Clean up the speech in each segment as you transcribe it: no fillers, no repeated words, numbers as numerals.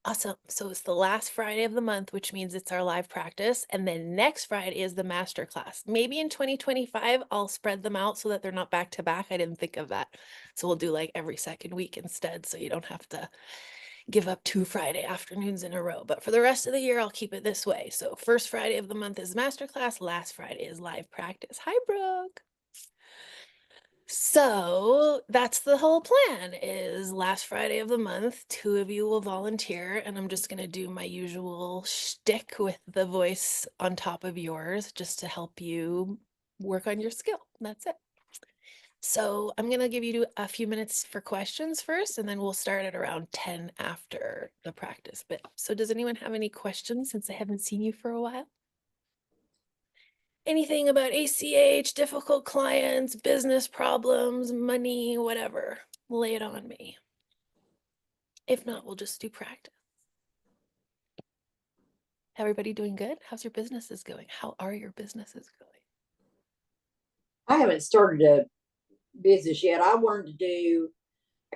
Awesome. So it's the last Friday of the month, which means it's our live practice. And then next Friday is the master class. Maybe in 2025, I'll spread them out so that they're not back to back. I didn't think of that. So we'll do like every second week instead. So you don't have to give up 2 Friday afternoons in a row. But for the rest of the year, I'll keep it this way. So first Friday of the month is master class. Last Friday is live practice. Hi, Brooke. So that's the whole plan is last Friday of the month, two of you will volunteer, and I'm just going to do my usual shtick with the voice on top of yours just to help you work on your skill. That's it. So I'm going to give you a few minutes for questions first, and then we'll start at around 10 after the practice bit. So does anyone have any questions since I haven't seen you for a while? Anything about ACH, difficult clients, business problems, money, whatever. Lay it on me. If not, we'll just do practice. Everybody doing good? How's your businesses going? How are your businesses going? I haven't started a business yet. I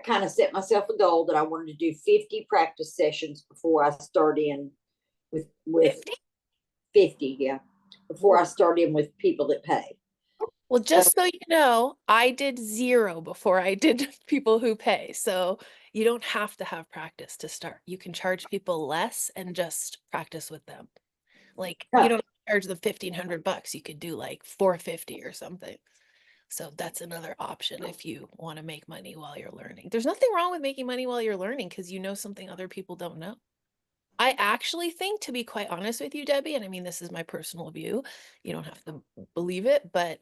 kind of set myself a goal that I wanted to do 50 practice sessions before I start in with 50? 50, yeah, before I start in with people that pay. Well, Uh, just so you know, I did 0 before I did people who pay. So you don't have to have practice to start. You can charge people less and just practice with them. Like you huh. don't charge them $1,500. You could do like 450 or something. So that's another option if you want to make money while you're learning. There's nothing wrong with making money while you're learning because you know something other people don't know. I actually think, to be quite honest with you, Debbie, and I mean, this is my personal view, you don't have to believe it, but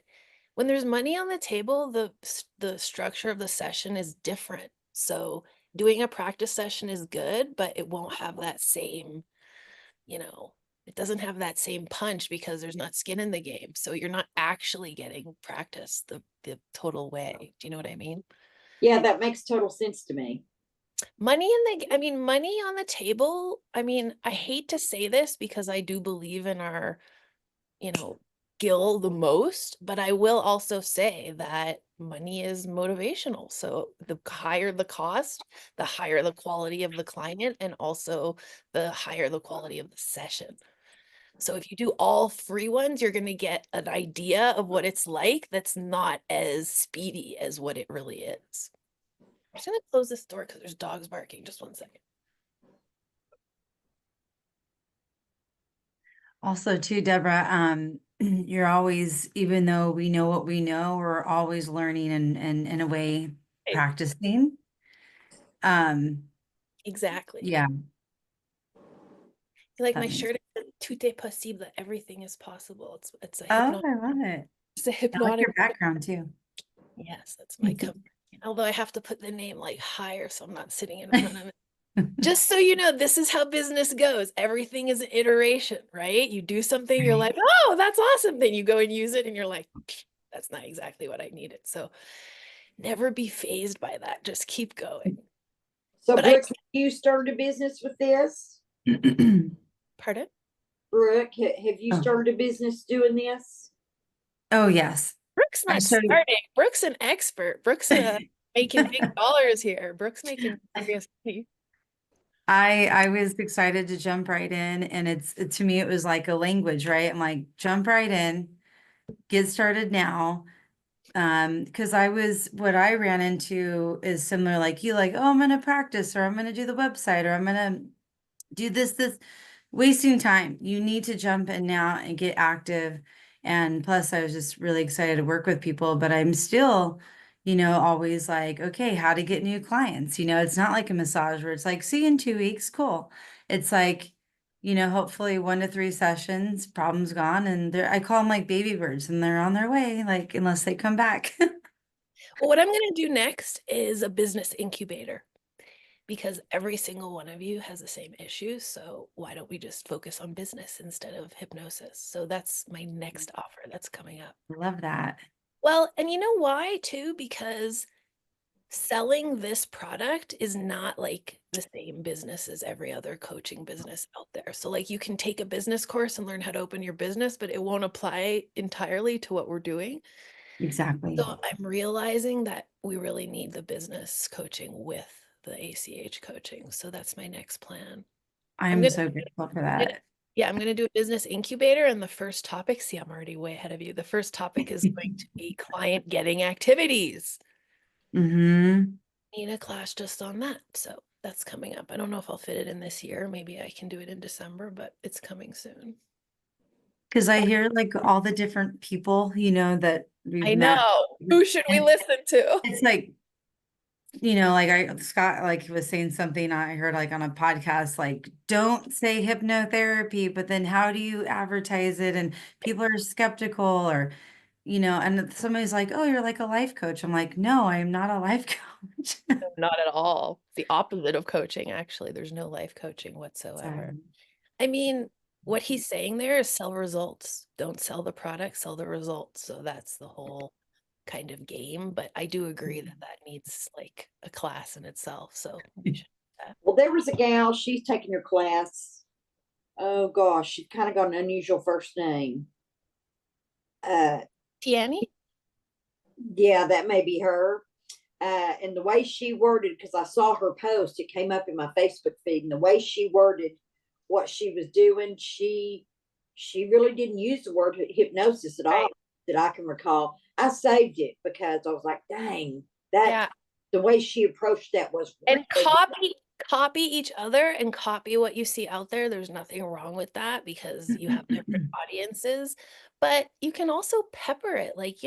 when there's money on the table, the structure of the session is different. So doing a practice session is good, but it won't have that same, you know, it doesn't have that same punch because there's not skin in the game. So you're not actually getting practice the total way. Do you know what I mean? Yeah, that makes total sense to me. I mean, money on the table. I mean, I hate to say this because I do believe in our, you know, skill the most, but I will also say that money is motivational. So the higher the cost, the higher the quality of the client, and also the higher the quality of the session. So if you do all free ones, you're going to get an idea of what it's like that's not as speedy as what it really is. I'm just going to close this door because there's dogs barking. Just 1 second. Also, too, Deborah, you're always, even though we know what we know, we're always learning and in a way Hey, practicing. Um, exactly. yeah, Like that my makes. shirt is tout est possible. Everything is possible. It's a Oh, hypnotic. I love it. It's a I like hypnotic. your background too. Yes, that's my company. Although I have to put the name like higher, so I'm not sitting in front of it. Just so you know, this is how business goes. Everything is an iteration, right? You do something, you're Right. like, oh, that's awesome. Then you go and use it, and you're like, that's not exactly what I needed. So never be phased by that. Just keep going. So, But I, Brooke, have you started a business with this? pardon? Brooke, have you Oh, started a business doing this? oh yes. Brooke's I not started. starting. Brooke's an expert. Brooke's making big dollars here. Brooke's making serious money. I was excited to jump right in, and to me it was like a language, right? I'm like, jump right in, get started now. Because what I ran into is similar, like you, like, oh, I'm gonna practice, or I'm gonna do the website, or I'm gonna do this, wasting time. You need to jump in now and get active. And plus, I was just really excited to work with people, but I'm still, always like, okay, how to get new clients. It's not like a massage where it's like, see you in 2 weeks, cool. It's like, hopefully 1 to 3 sessions, problem's gone, and I call them like baby birds, and they're on their way, like unless they come back. Well, what I'm going to do next is a business incubator because every single one of you has the same issues. So why don't we just focus on business instead of hypnosis? So that's my next offer that's coming up. Love that. Well, and you know why too? Because selling this product is not like the same business as every other coaching business out there. So like you can take a business course and learn how to open your business, but it won't apply entirely to what we're doing. Exactly. So I'm realizing that we really need the business coaching with the ACH coaching. So that's my next plan. I'm I'm gonna, so grateful for I'm gonna that. yeah, I'm gonna do a business incubator, and the first topic, see, I'm already way ahead of you. The first topic is going to be client getting activities. Mm-hmm. Need a class just on that. So that's coming up. I don't know if I'll fit it in this year. Maybe I can do it in December, but it's coming soon. Because I hear like all the different people, that we've I met. know. Who should we And listen to? it's like, Scott, like was saying something I heard like on a podcast, like, don't say hypnotherapy, but then how do you advertise it? And people are skeptical or, and somebody's like, oh, you're like a life coach. I'm like, no, I am not a life coach. Not at all. The opposite of coaching, actually. There's no life coaching So, whatsoever. I mean, what he's saying there is sell results. Don't sell the product, sell the results. So that's the whole kind of game. But I do agree that that needs like a class in itself. So we should do that. Well, there was a gal, she's taking your class. Oh gosh, she's kind of got an unusual first name. Uh, Tiani? yeah, that may be her. And the way she worded, because I saw her post, it came up in my Facebook feed, and the way she worded what she was doing, she really didn't use the word hypnosis at all Right. that I can recall. I saved it because I was like, dang, that Yeah. the way she approached that was And really copy each other and copy what you see out there. There's nothing wrong with that because you have different audiences, but you can also pepper it. Like,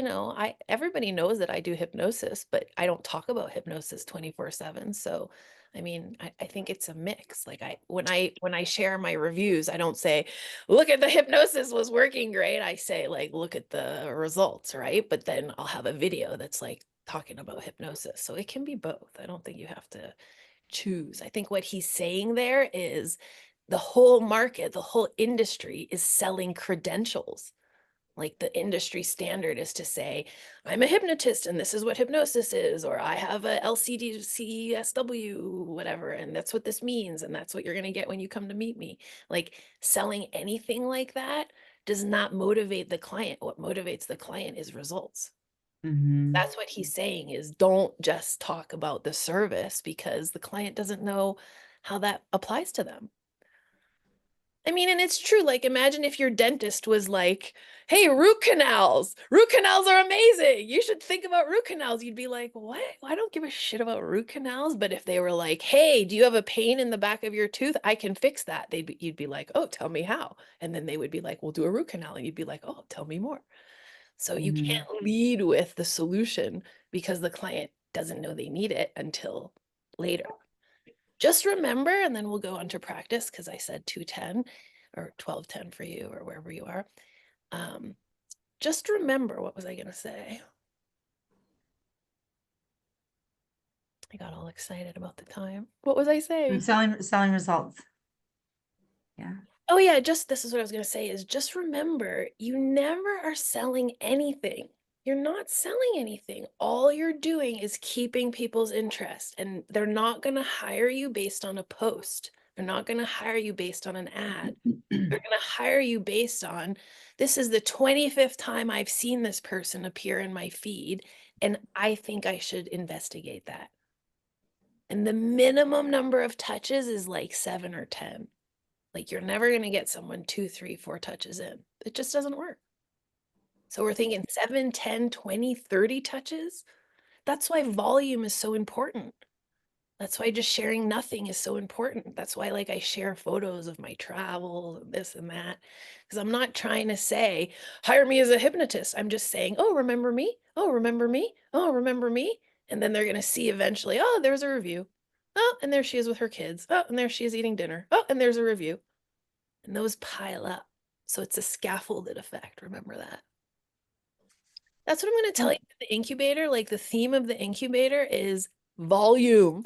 everybody knows that I do hypnosis, but I don't talk about hypnosis 24/7. So, I mean, I think it's a mix. Like when I share my reviews, I don't say, look at the hypnosis was working great. I say like, look at the results, right? But then I'll have a video that's like talking about hypnosis. So it can be both. I don't think you have to choose. I think what he's saying there is the whole market, the whole industry is selling credentials. Like the industry standard is to say, I'm a hypnotist and this is what hypnosis is, or I have a LCD whatever, and that's what this means. And that's what you're going to get when you come to meet me. Like selling anything like that does not motivate the client. What motivates the client is results. Mhm. That's what he's saying is don't just talk about the service because the client doesn't know how that applies to them. I mean, and it's true. Like, imagine if your dentist was like, hey, root canals. Root canals are amazing. You should think about root canals. You'd be like, what? Well, I don't give a shit about root canals. But if they were like, hey, do you have a pain in the back of your tooth? I can fix that. You'd be like, oh, tell me how. And then they would be like, we'll do a root canal. And you'd be like, oh, tell me more. So you Mhm. can't lead with the solution because the client doesn't know they need it until later. Just remember, and then we'll go on to practice because I said 210 or 1210 for you or wherever you are. Um, just remember, what was I going to say? I got all excited about the time. What was I saying? Selling results. Yeah. Oh yeah, this is what I was going to say is just remember, you never are selling anything. You're not selling anything. All you're doing is keeping people's interest, and they're not going to hire you based on a post. They're not going to hire you based on an ad. They're going to hire you based on this is the 25th time I've seen this person appear in my feed, and I think I should investigate that. And the minimum number of touches is like 7 or 10. Like you're never going to get someone 2, 3, 4 touches in. It just doesn't work. So we're thinking 7, 10, 20, 30 touches. That's why volume is so important. That's why just sharing nothing is so important. That's why like I share photos of my travel and this and that. Because I'm not trying to say, hire me as a hypnotist. I'm just saying, oh, remember me? Oh, remember me? Oh, remember me? And then they're going to see eventually, oh, there's a review. Oh, and there she is with her kids. Oh, and there she is eating dinner. Oh, and there's a review. And those pile up. So it's a scaffolded effect. Remember that. That's what I'm going to tell you. The incubator, like the theme of the incubator is volume.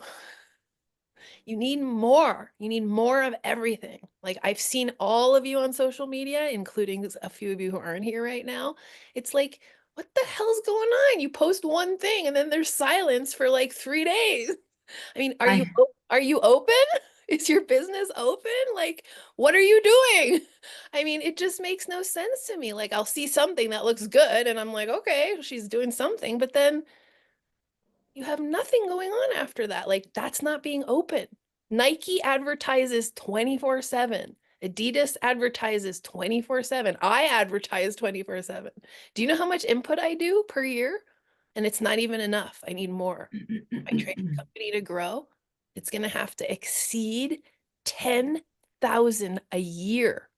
You need more. You need more of everything. Like I've seen all of you on social media, including a few of you who aren't here right now. It's like, what the hell's going on? You post one thing and then there's silence for like 3 days. I mean, I are you open? Is your business open? Like, what are you doing? I mean, it just makes no sense to me. Like, I'll see something that looks good and I'm like, okay, she's doing something, but then you have nothing going on after that. Like, that's not being open. Nike advertises 24/7. Adidas advertises 24/7. I advertise 24/7. Do you know how much input I do per year? And it's not even enough. I need more. My training company to grow, it's going to have to exceed 10,000 a year.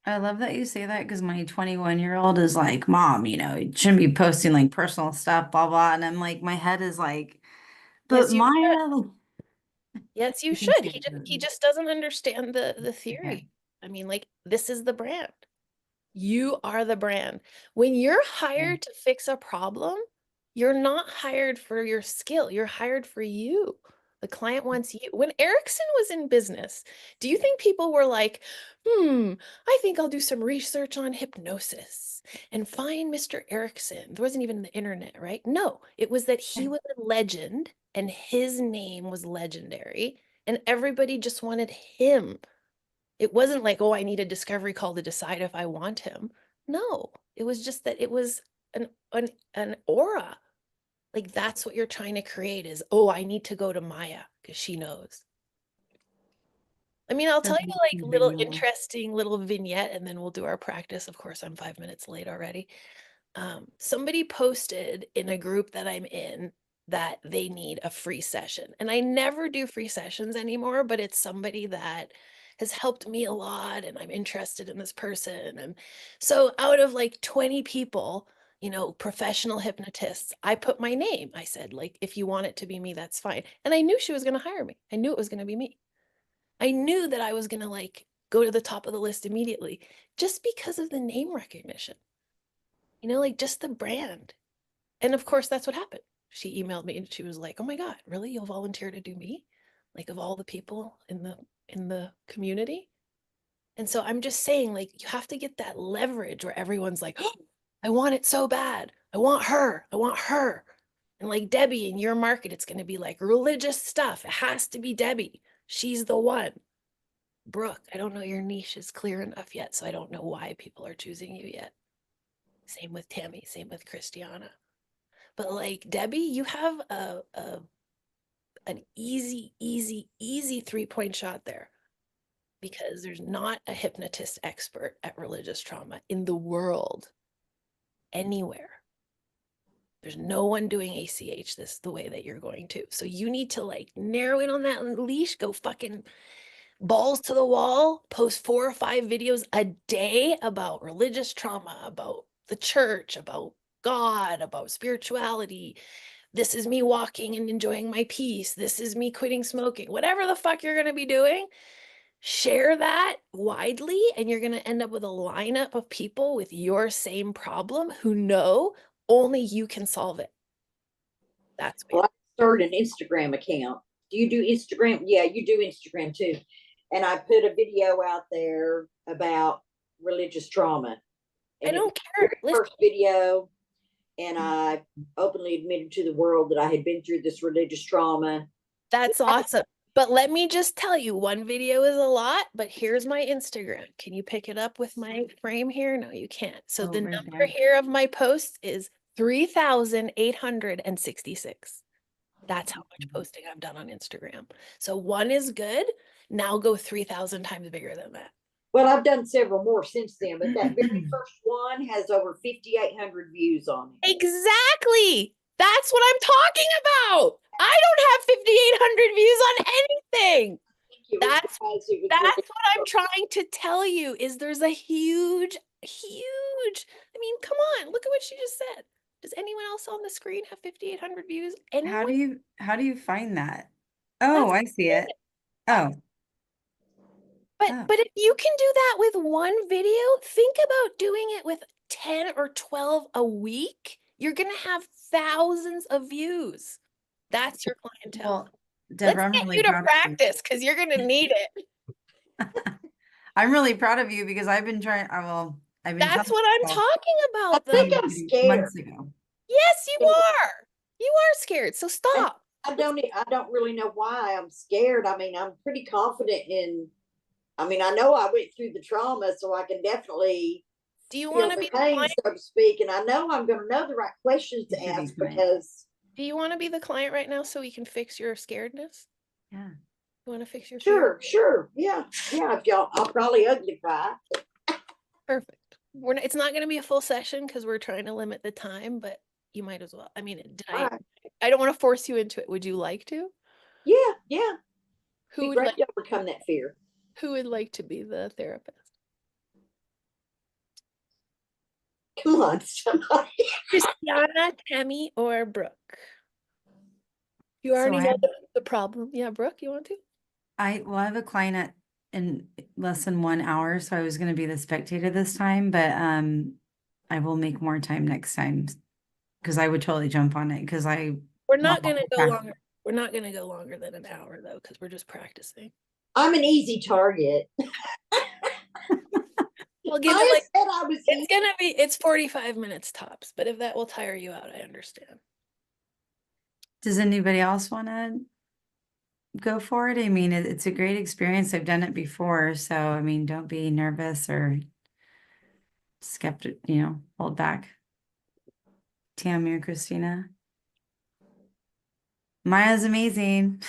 I love that you say that because my 21-year-old is like, Mom, you know, you shouldn't be posting like personal stuff, blah, blah. And I'm like, my head is like, but Yes, you should. Maya, Yes, you you can should. say He it. just doesn't understand the Okay. theory. I mean, like, this is the brand. You are the brand. When you're hired to fix a problem, you're not hired for your skill. You're hired for you. The client wants you. When Erickson was in business, do you think people were like, I think I'll do some research on hypnosis and find Mr. Erickson? There wasn't even the internet, right? No, it was that he was a legend and his name was legendary and everybody just wanted him. It wasn't like, oh, I need a discovery call to decide if I want him. No, it was just that it was an aura. Like that's what you're trying to create is, oh, I need to go to Maya because she knows. I mean, I'll tell That's you like little visual. interesting little vignette and then we'll do our practice. Of course, I'm 5 minutes late already. Somebody posted in a group that I'm in that they need a free session. And I never do free sessions anymore, but it's somebody that has helped me a lot and I'm interested in this person. And so out of like 20 people, you know, professional hypnotists, I put my name. I said, like, if you want it to be me, that's fine. And I knew she was going to hire me. I knew it was going to be me. I knew that I was going to like go to the top of the list immediately just because of the name recognition. You know, like just the brand. And of course, that's what happened. She emailed me and she was like, "Oh my God, really? You'll volunteer to do me? Like of all the people in the community?" And so I'm just saying, like, you have to get that leverage where everyone's like, "Oh, I want it so bad. I want her. I want her." And like Debbie in your market, it's going to be like religious stuff. It has to be Debbie. She's the one. Brooke, I don't know your niche is clear enough yet, so I don't know why people are choosing you yet. Same with Tammy, same with Christiana. But like Debbie, you have an easy 3-point shot there because there's not a hypnotist expert at religious trauma in the world anywhere. There's no one doing ACH this the way that you're going to. So you need to like narrow in on that leash, go fucking balls to the wall, post 4 or 5 videos a day about religious trauma, about the church, about God, about spirituality. This is me walking and enjoying my peace. This is me quitting smoking. Whatever the fuck you're going to be doing, share that widely, and you're going to end up with a lineup of people with your same problem who know only you can solve it. That's Well, weird. I started an Instagram account. Do you do Instagram? Yeah, you do Instagram too. And I put a video out there about religious trauma. I And it was don't the care. very Listen, first video. And I openly admitted to the world that I had been through this religious trauma. that's awesome. But let me just tell you, one video is a lot, but here's my Instagram. Can you pick it up with my frame here? No, you can't. So Oh, the right number there. here of my posts is 3,866. That's how much posting I've done on Instagram. So one is good. Now go 3,000 times bigger than that. Well, I've done several more since then, but that very first one has over 5,800 views on it. Exactly. That's what I'm talking about. I don't have 5,800 views on anything. It was That's because it was That's really what I'm trying to tell you is there's a huge, I mean, come on, look at what she just said. Does anyone else on the screen have 5,800 views? Anyone? How do you find that? Oh, That's I see it. it. Oh, oh. But if you can do that with one video, think about doing it with 10 or 12 a week. You're going to have thousands of views. That's your clientele. Well, Deborah, Let's I'm get really you to proud of you. practice because you're going to need it. I'm really proud of you because I've been trying, I've been That's telling what I'm myself talking I about, think though. I'm scared. months ago. Yes, you are. You are scared. So And stop. I don't really know why I'm scared. I mean, I'm pretty confident in, I mean, I know I went through the trauma, so I can definitely Do you feel want to the be the pain, client? so to speak. And I know I'm going to know the right questions You to should be ask fine. because Do you want to be the client right now so we can fix your scaredness? Yeah. You want to fix your fear? Sure. Yeah. If y'all, I'll probably ugly cry. Perfect. It's not going to be a full session because we're trying to limit the time, but you might as well. I mean, All right. I don't want to force you into it. Would you like to? Yeah. Who Be would great like to overcome that fear. who would like to be the therapist? Come on, somebody. Christiana, Tammy, or Brooke? You So already know the problem. Yeah, Brooke, you want to? I have a client in less than 1 hour, so I was going to be the spectator this time, but I will make more time next time because I would totally jump on it because I We're not want going to go to longer. We're not going to go longer than an hour though, because we're just practicing. I'm an easy target. We'll give I it like said I was easy. it's 45 minutes tops, but if that will tire you out, I understand. Does anybody else want to go for it? I mean, it's a great experience. I've done it before, so I mean, don't be nervous or skeptic, hold back. Tammy or Christina? Maya's amazing.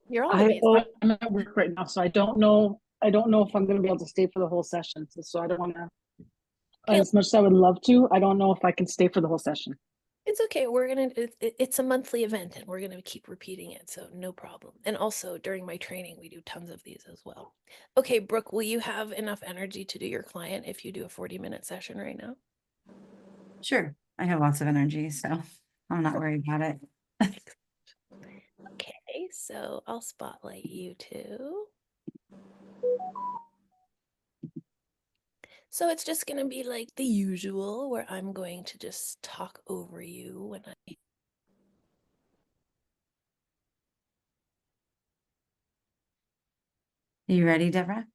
You're all amazing. I'm at work right now, so I don't know. I don't know if I'm going to be able to stay for the whole session. So I don't want to. Okay. As much as I would love to, I don't know if I can stay for the whole session. It's okay. It's a monthly event and we're gonna keep repeating it, so no problem. And also during my training, we do tons of these as well. Okay, Brooke, will you have enough energy to do your client if you do a 40-minute session right now? Sure. I have lots of energy, so I'm not worried about it. Okay, so I'll spotlight you too. So it's just gonna be like the usual where I'm going to just talk over you when I Are you ready, Deborah?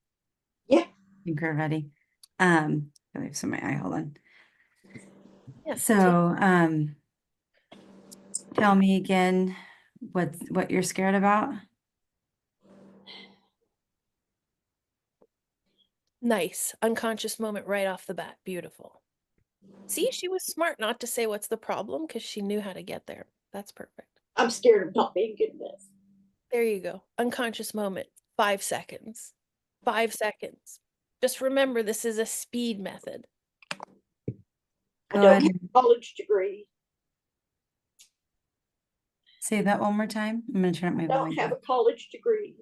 Yeah. I think we're ready. I have some in my eye, hold on. Yes. So tell me again what you're scared about. Nice. Unconscious moment right off the bat. Beautiful. See, she was smart not to say what's the problem because she knew how to get there. That's perfect. I'm scared of not being good enough. There you go. Unconscious moment. 5 seconds. 5 seconds. Just remember, this is a speed method. I Go don't ahead have and a college degree. say that one more time. I'm going to turn up my I don't volume. have a college degree.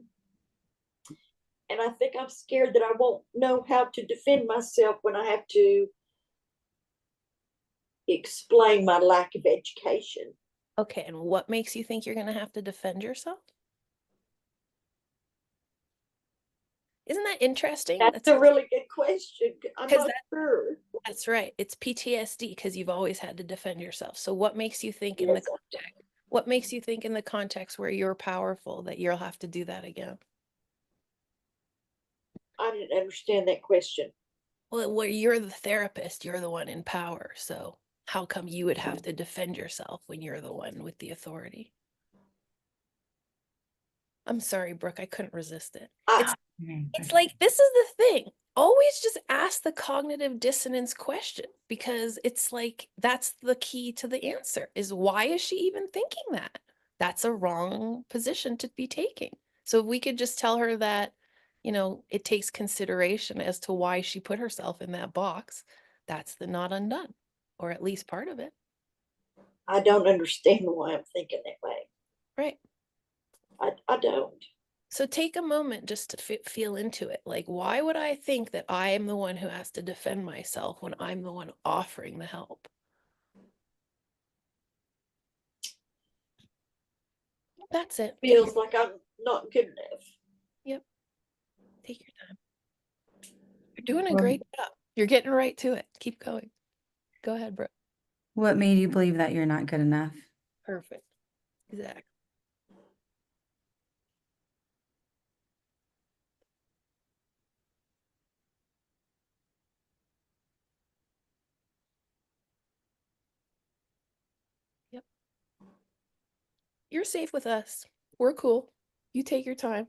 And I think I'm scared that I won't know how to defend myself when I have to explain my lack of education. Okay, and what makes you think you're going to have to defend yourself? Isn't that interesting? That's a really good question. I'm not sure. That's right. It's PTSD because you've always had to defend yourself. So what makes you think in the context? What makes you think in the context where you're powerful that you'll have to do that again? I didn't understand that question. Well, where you're the therapist, you're the one in power. So how come you would have to defend yourself when you're the one with the authority? I'm sorry, Brooke, I couldn't resist it. It's like, this is the thing. Always just ask the cognitive dissonance question because it's like, that's the key to the answer is why is she even thinking that? That's a wrong position to be taking. So if we could just tell her that, it takes consideration as to why she put herself in that box, that's the not undone, or at least part of it. I don't understand why I'm thinking that way. Right. I don't. So take a moment just to feel into it. Like, why would I think that I am the one who has to defend myself when I'm the one offering the help? That's it. Feels like I'm not good enough. Yep. Take your time. You're doing a great job. You're getting right to it. Keep going. Go ahead, Brooke. What made you believe that you're not good enough? Perfect. Exactly. Yep. You're safe with us. We're cool. You take your time.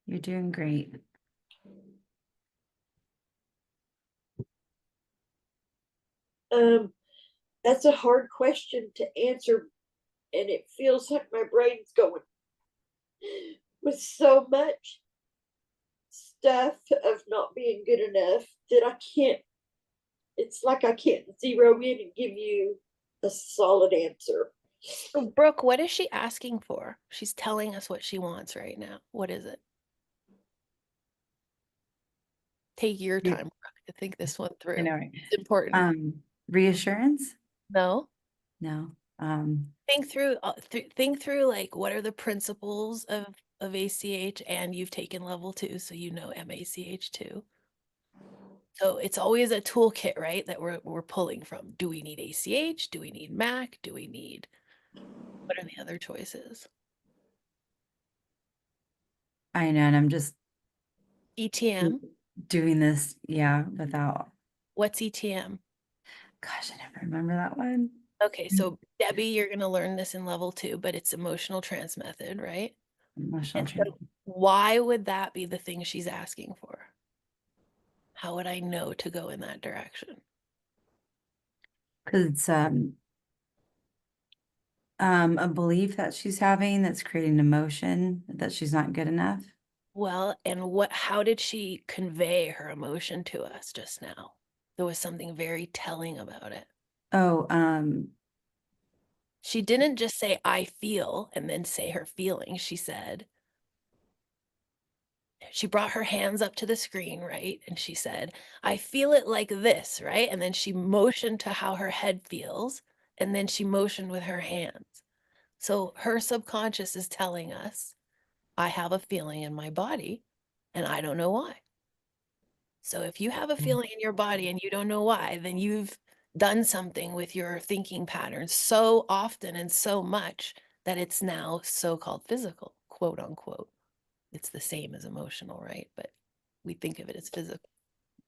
You're doing great. That's a hard question to answer, and it feels like my brain's going with so much stuff of not being good enough that I can't, it's like I can't zero in and give you a solid answer. So Brooke, what is she asking for? She's telling us what she wants right now. What is it? Take your Yeah. time, Brooke, to think this one through. I know, right? It's important. Reassurance? No? No. Think through think through like what are the principles of ACH, and you've taken level 2, so you know MACH too. So it's always a toolkit, right, that we're pulling from. Do we need ACH? Do we need MAC? Do we need, what are the other choices? I know, and I'm just ETM. doing this, yeah, without, What's ETM? gosh, I never remember that one. Okay, so Debbie, you're going to learn this in level 2, but it's emotional trance method, right? Emotional And so training. why would that be the thing she's asking for? How would I know to go in that direction? Because it's a belief that she's having that's creating emotion that she's not good enough. Well, and how did she convey her emotion to us just now? There was something very telling about it. Oh, She didn't just say, I feel, and then say her feelings. She brought her hands up to the screen, right? And she said, I feel it like this, right? And then she motioned to how her head feels. And then she motioned with her hands. So her subconscious is telling us, I have a feeling in my body and I don't know why. So if you have a feeling in your body and you don't know why, then you've done something with your thinking patterns so often and so much that it's now so-called physical, quote unquote. It's the same as emotional, right? But we think of it as physical.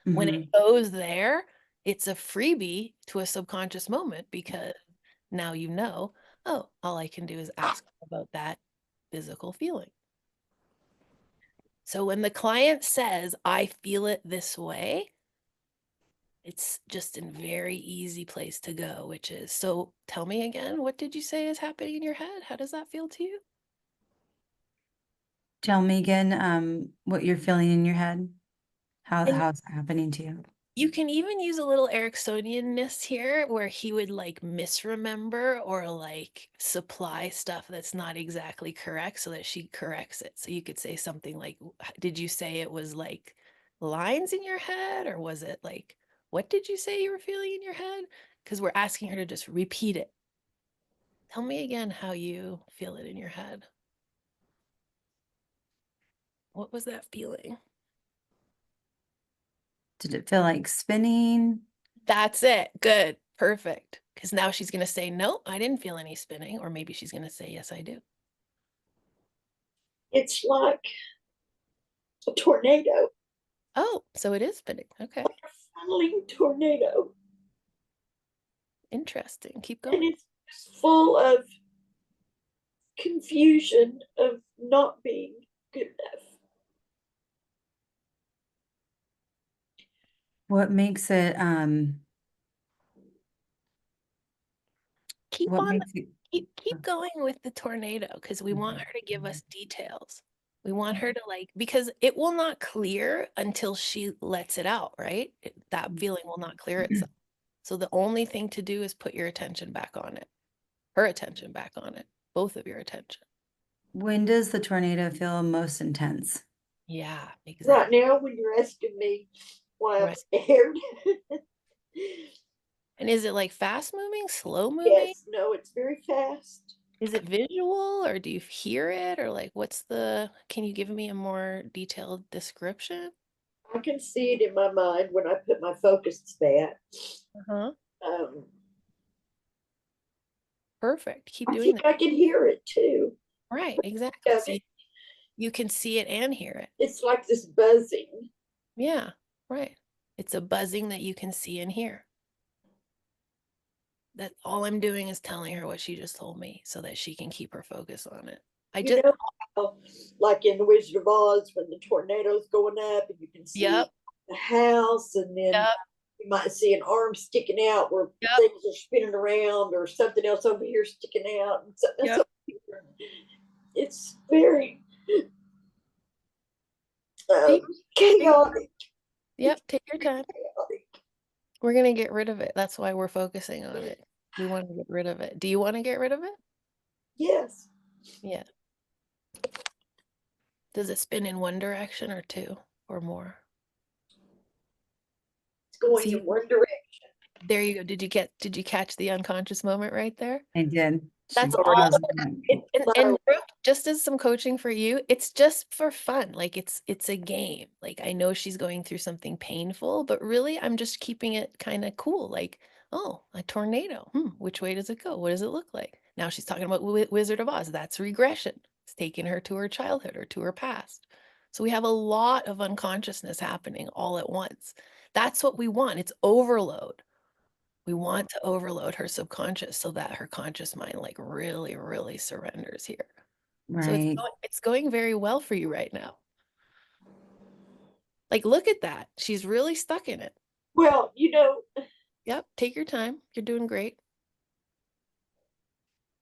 When it goes there, it's a freebie to a subconscious moment, because now you know, oh, all I can do is ask about that physical feeling. So when the client says, I feel it this way, it's just a very easy place to go, which is, so tell me again, what did you say is happening in your head? How does that feel to you? Tell me again, what you're feeling in your head. And How's it happening to you? you can even use a little Ericksonianness here, where he would like misremember or like supply stuff that's not exactly correct so that she corrects it. So you could say something like, did you say it was like lines in your head, or was it like, what did you say you were feeling in your head? Because we're asking her to just repeat it. Tell me again how you feel it in your head. What was that feeling? Did it feel like spinning? That's it. Good. Perfect. Because now she's going to say, no, I didn't feel any spinning. Or maybe she's going to say, yes, I do. It's like a tornado, Oh, so it is spinning. Okay. a funneling tornado. Interesting. Keep And going. it's just full of confusion of not being good enough. What makes it, Keep what on. makes it, Keep going with the tornado, because we want her to give us details. We want her to like, because it will not clear until she lets it out, right? That feeling will not clear itself. So the only thing to do is put your attention back on it, her attention back on it, both of your attention. when does the tornado feel most intense? Yeah, exactly. Right now, when you're asking me why I'm Right. scared, And is it like fast moving, slow moving? yes, no, it's very fast. Is it visual, or do you hear it, or like can you give me a more detailed description? I can see it in my mind when I put my focus to that. Uh-huh. Um, Perfect. Keep I doing think that. I can hear it too. Right, exactly. Of So it. you can see it and hear it. It's like this buzzing. Yeah, right. It's a buzzing that you can see and hear. That all I'm doing is telling her what she just told me so that she can keep her focus on it. You know, how, like in the Wizard of Oz, when the tornado's going up and you can see Yep. the house, and then Yep. you You might see an arm sticking out where Yep. things are spinning around, or something else over here sticking out, and something else Yep. over here. It's very Take- chaotic. Yep, take your time. Chaotic. We're gonna get rid of it. That's why we're focusing on it. We want to get rid of it. Do you want to get rid of it? Yes. Yeah. Does it spin in one direction or two or more? It's going See? in one direction. There you go. Did you catch the unconscious moment right there? I did. That's She all. paused. And Brooke, just as some coaching for you, it's just for fun. Like it's a game. Like I know she's going through something painful, but really I'm just keeping it kind of cool. Like, oh, a tornado. Which way does it go? What does it look like? Now she's talking about Wizard of Oz. That's regression. It's taking her to her childhood or to her past. So we have a lot of unconsciousness happening all at once. That's what we want. It's overload. We want to overload her subconscious so that her conscious mind like really, really surrenders here. So Right. it's going very well for you right now. Like, look at that. She's really stuck in it. Well, Yep. Take your time. You're doing great.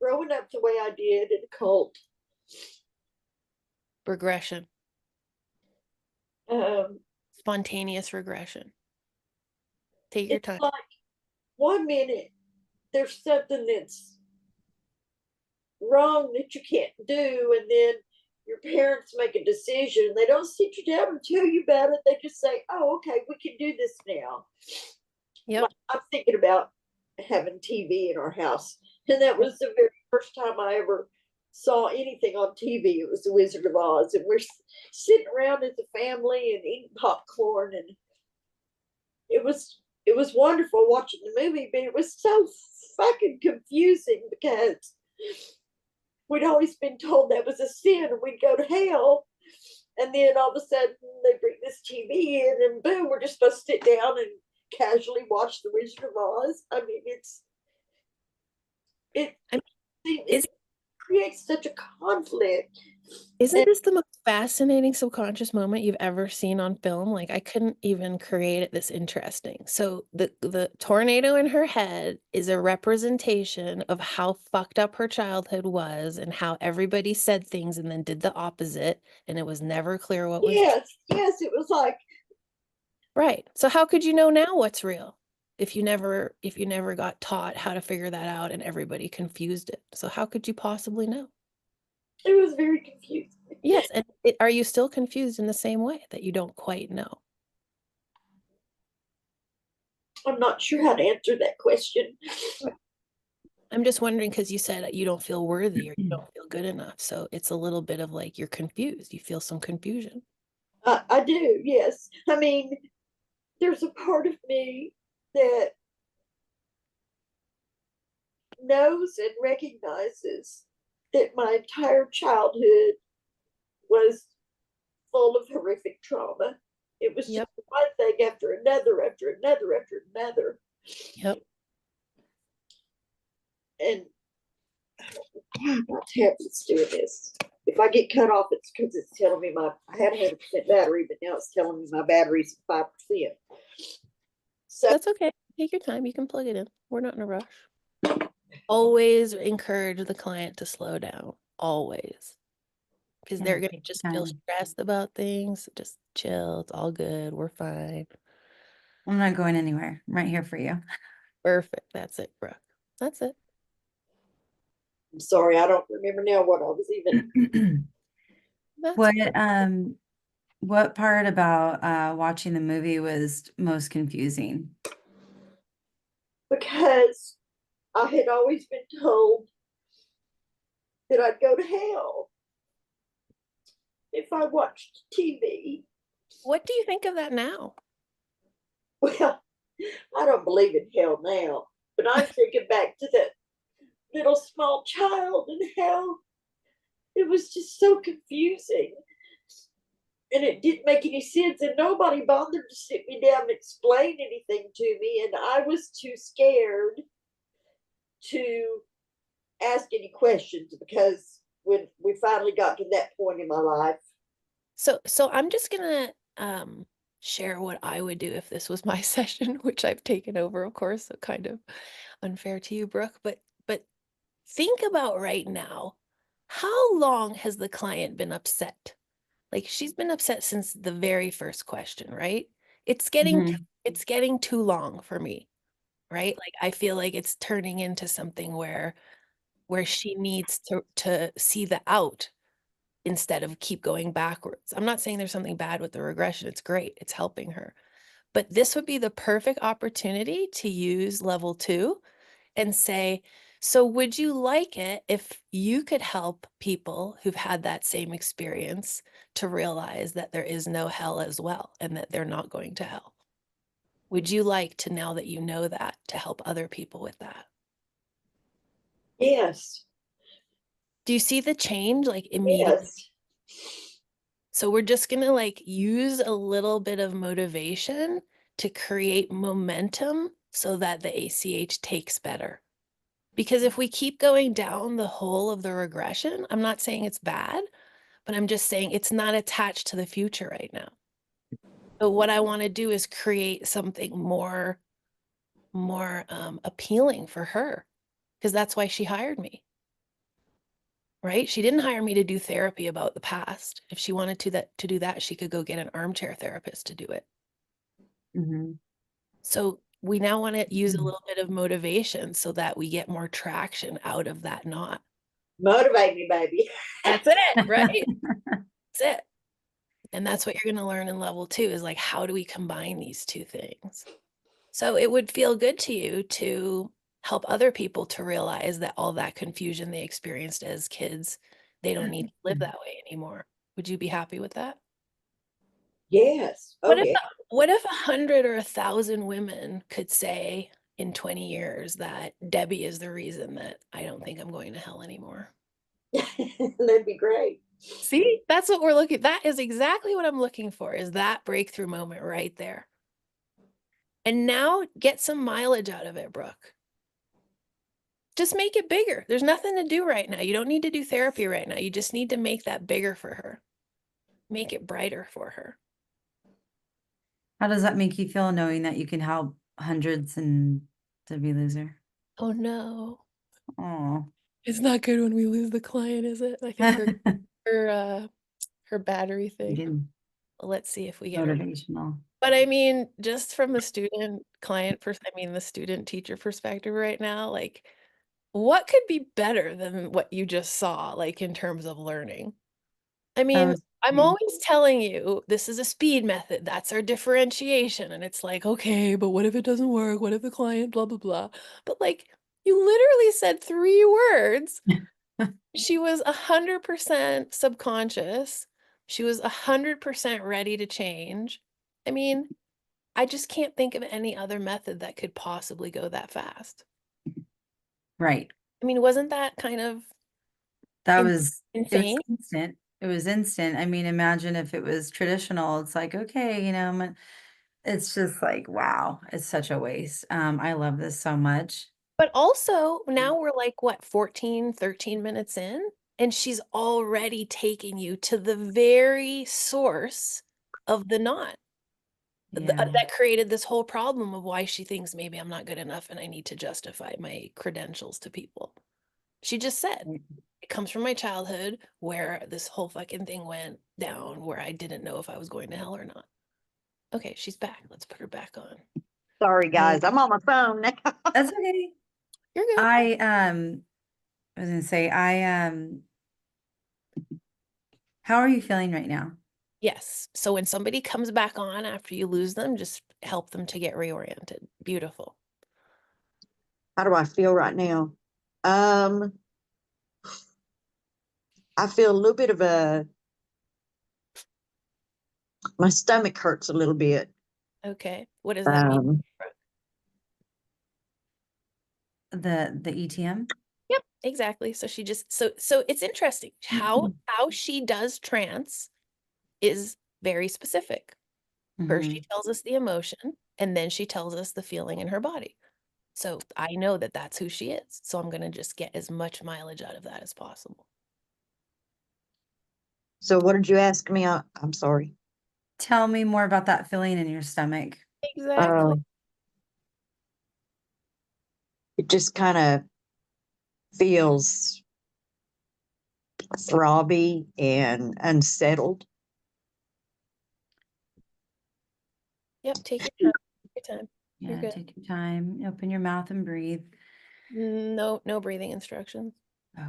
growing up the way I did in a cult, Regression, um, spontaneous regression. Take your it's time. like 1 minute there's something that's wrong that you can't do, and then your parents make a decision. They don't sit you down and tell you about it. They just say, "Oh, okay, we can do this now." Yep. Like, I'm thinking about having TV in our house, and that was the very first time I ever saw anything on TV. It was The Wizard of Oz, and we're sitting around as a family and eating popcorn, and it was wonderful watching the movie, but it was so fucking confusing because we'd always been told that was a sin and we'd go to hell. And then all of a sudden they bring this TV in, and boom, we're just supposed to sit down and casually watch The Wizard of Oz. I mean, it creates such a conflict. Isn't this the most fascinating subconscious moment you've ever seen on film? Like I couldn't even create it this interesting. So the tornado in her head is a representation of how fucked up her childhood was and how everybody said things and then did the opposite, and it was never clear what was Yes, it was like, right. So how could you know now what's real if you never got taught how to figure that out and everybody confused it? So how could you possibly know? it was very confusing. Yes, and are you still confused in the same way that you don't quite know? I'm not sure how to answer that question. I'm just wondering because you said you don't feel worthy or you don't feel good enough. So it's a little bit of like you're confused. You feel some confusion. I do, yes. I mean, there's a part of me that knows and recognizes that my entire childhood was full of horrific trauma. It was Yep. just one thing after another, after another, after another. Yep. And what tablet's doing this? If I get cut off, it's because it's telling me I had 100% battery, but now it's telling me my battery's 5%. So That's okay. Take your time. You can plug it in. We're not in a rush. Always encourage the client to slow down. Always. Because they're going to just feel stressed about things. Just chill. It's all good. We're fine. I'm not going anywhere. I'm right here for you. Perfect. That's it, Brooke. That's it. I'm sorry, I don't remember now what I was even. That's What part about watching the movie was most confusing? Because I had always been told that I'd go to hell if I watched TV. What do you think of that now? Well, I don't believe in hell now, but I'm thinking back to that little small child and how it was just so confusing. And it didn't make any sense, and nobody bothered to sit me down and explain anything to me, and I was too scared to ask any questions because when we finally got to that point in my life. So I'm just gonna share what I would do if this was my session, which I've taken over, of course, so kind of unfair to you, Brooke, but think about right now, how long has the client been upset? Like she's been upset since the very first question, right? It's getting Mhm. it's getting too long for me, right? Like I feel like it's turning into something where she needs to see the out instead of keep going backwards. I'm not saying there's something bad with the regression. It's great. It's helping her. But this would be the perfect opportunity to use level 2 and say, so would you like it if you could help people who've had that same experience to realize that there is no hell as well and that they're not going to hell? Would you like to, now that you know that, to help other people with that? Yes. Do you see the change like immediately? Yes. So we're just going to like use a little bit of motivation to create momentum so that the ACH takes better. Because if we keep going down the hole of the regression, I'm not saying it's bad, but I'm just saying it's not attached to the future right now. So what I want to do is create something more appealing for her, because that's why she hired me. Right? She didn't hire me to do therapy about the past. If she wanted to do that, she could go get an armchair therapist to do it. Mhm. So we now want to use a Mhm. little bit of motivation so that we get more traction out of that knot. Motivate me, baby. That's it, right? That's it. And that's what you're going to learn in level 2 is like, how do we combine these two things? So it would feel good to you to help other people to realize that all that confusion they experienced as kids, they don't need to live that way anymore. Would you be happy with that? Yes. What Oh, if yeah. what if 100 or 1,000 women could say in 20 years that Debbie is the reason that I don't think I'm going to hell anymore? That'd be great. See, that's what we're looking. That is exactly what I'm looking for, is that breakthrough moment right there. And now get some mileage out of it, Brooke. Just make it bigger. There's nothing to do right now. You don't need to do therapy right now. You just need to make that bigger for her. Make it brighter for her. How does that make you feel knowing that you can help hundreds and to be loser? Oh no. Oh. It's not good when we lose the client, is it? I think her battery thing. Again, Let's see if we get her. motivational. But I mean, just from the student client I mean, the student teacher perspective right now, like what could be better than what you just saw, like in terms of learning? I mean, Oh, I'm same. always telling you this is a speed method. That's our differentiation. And it's like, okay, but what if it doesn't work? What if the client, blah, blah, blah. But like, you literally said 3 words. She was 100% subconscious. She was 100% ready to change. I mean, I just can't think of any other method that could possibly go that fast. Right. I mean, wasn't that kind of That in was it was insane? instant. It was instant. I mean, imagine if it was traditional. It's like, okay, it's just like, wow, it's such a waste. I love this so much. But also, now we're like, what, 14, 13 minutes in? And she's already taking you to the very source of the knot Yeah. that created this whole problem of why she thinks maybe I'm not good enough and I need to justify my credentials to people. She just said, it comes from my childhood where this whole fucking thing went down where I didn't know if I was going to hell or not. Okay, she's back. Let's put her back on. Sorry, guys. I'm on my phone now. That's okay. You're good. I was gonna say, how are you feeling right now? Yes. So when somebody comes back on after you lose them, just help them to get reoriented. Beautiful. How do I feel right now? Um, I feel a little bit of my stomach hurts a little bit. Okay. What does that mean? Um, The ETM? Yep, exactly. So she just so it's interesting how she does trance is very specific. First she Mhm. tells us the emotion and then she tells us the feeling in her body. So I know that that's who she is. So I'm going to just get as much mileage out of that as possible. so what did you ask me? I'm sorry. tell me more about that feeling in your stomach. Exactly. It just kind of feels throbby and unsettled. Yep, take your time. Take your time. You're Yeah, good. take your time, open your mouth and breathe. No, no breathing instructions.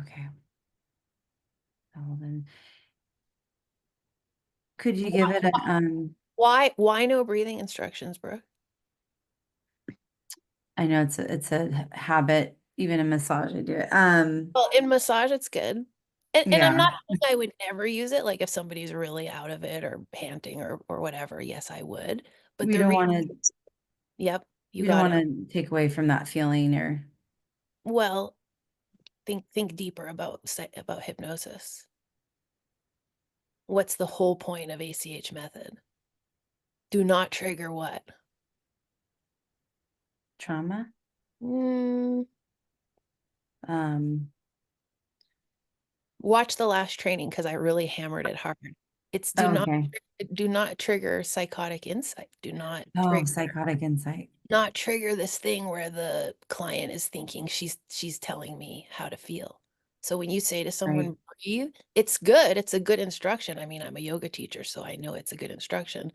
Okay. Well, then, could you give it a, Why no breathing instructions, Brooke? I know it's a habit, even in massage I do it. Well, in massage, it's good. And I'm Yeah, not saying I would never use it. Like if somebody's really out of it or panting or whatever, yes, I would. But we the don't reason, want to, yep, you we don't got want it. to take away from that feeling or, Well, think deeper about about hypnosis. What's the whole point of ACH method? Do not trigger what? trauma. Mm, Um, watch the last training because I really hammered it hard. It's okay. do not trigger psychotic insight. Do not Oh, trigger psychotic insight. not trigger this thing where the client is thinking she's telling me how to feel. So when you say to Right. someone breathe, it's good. It's a good instruction. I mean, I'm a yoga teacher, so I know it's a good instruction.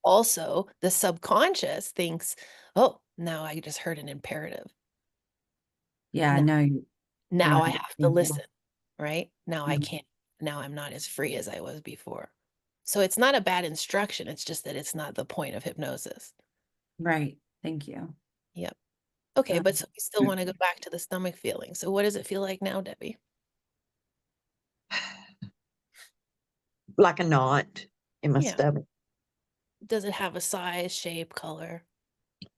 Also, the subconscious thinks, "Oh, now I just heard an imperative. Yeah, Now, no, you're now I right. have to Thank you. listen, right? Now I can't. Now I'm not as free as I was before." So it's not a bad instruction. It's just that it's not the point of hypnosis. Right. Thank you. Yep. Okay, but Um, so we still want to go back to the stomach feeling. So what does it feel like now, Debbie? Like a knot in my Yeah. stomach. Does it have a size, shape, color?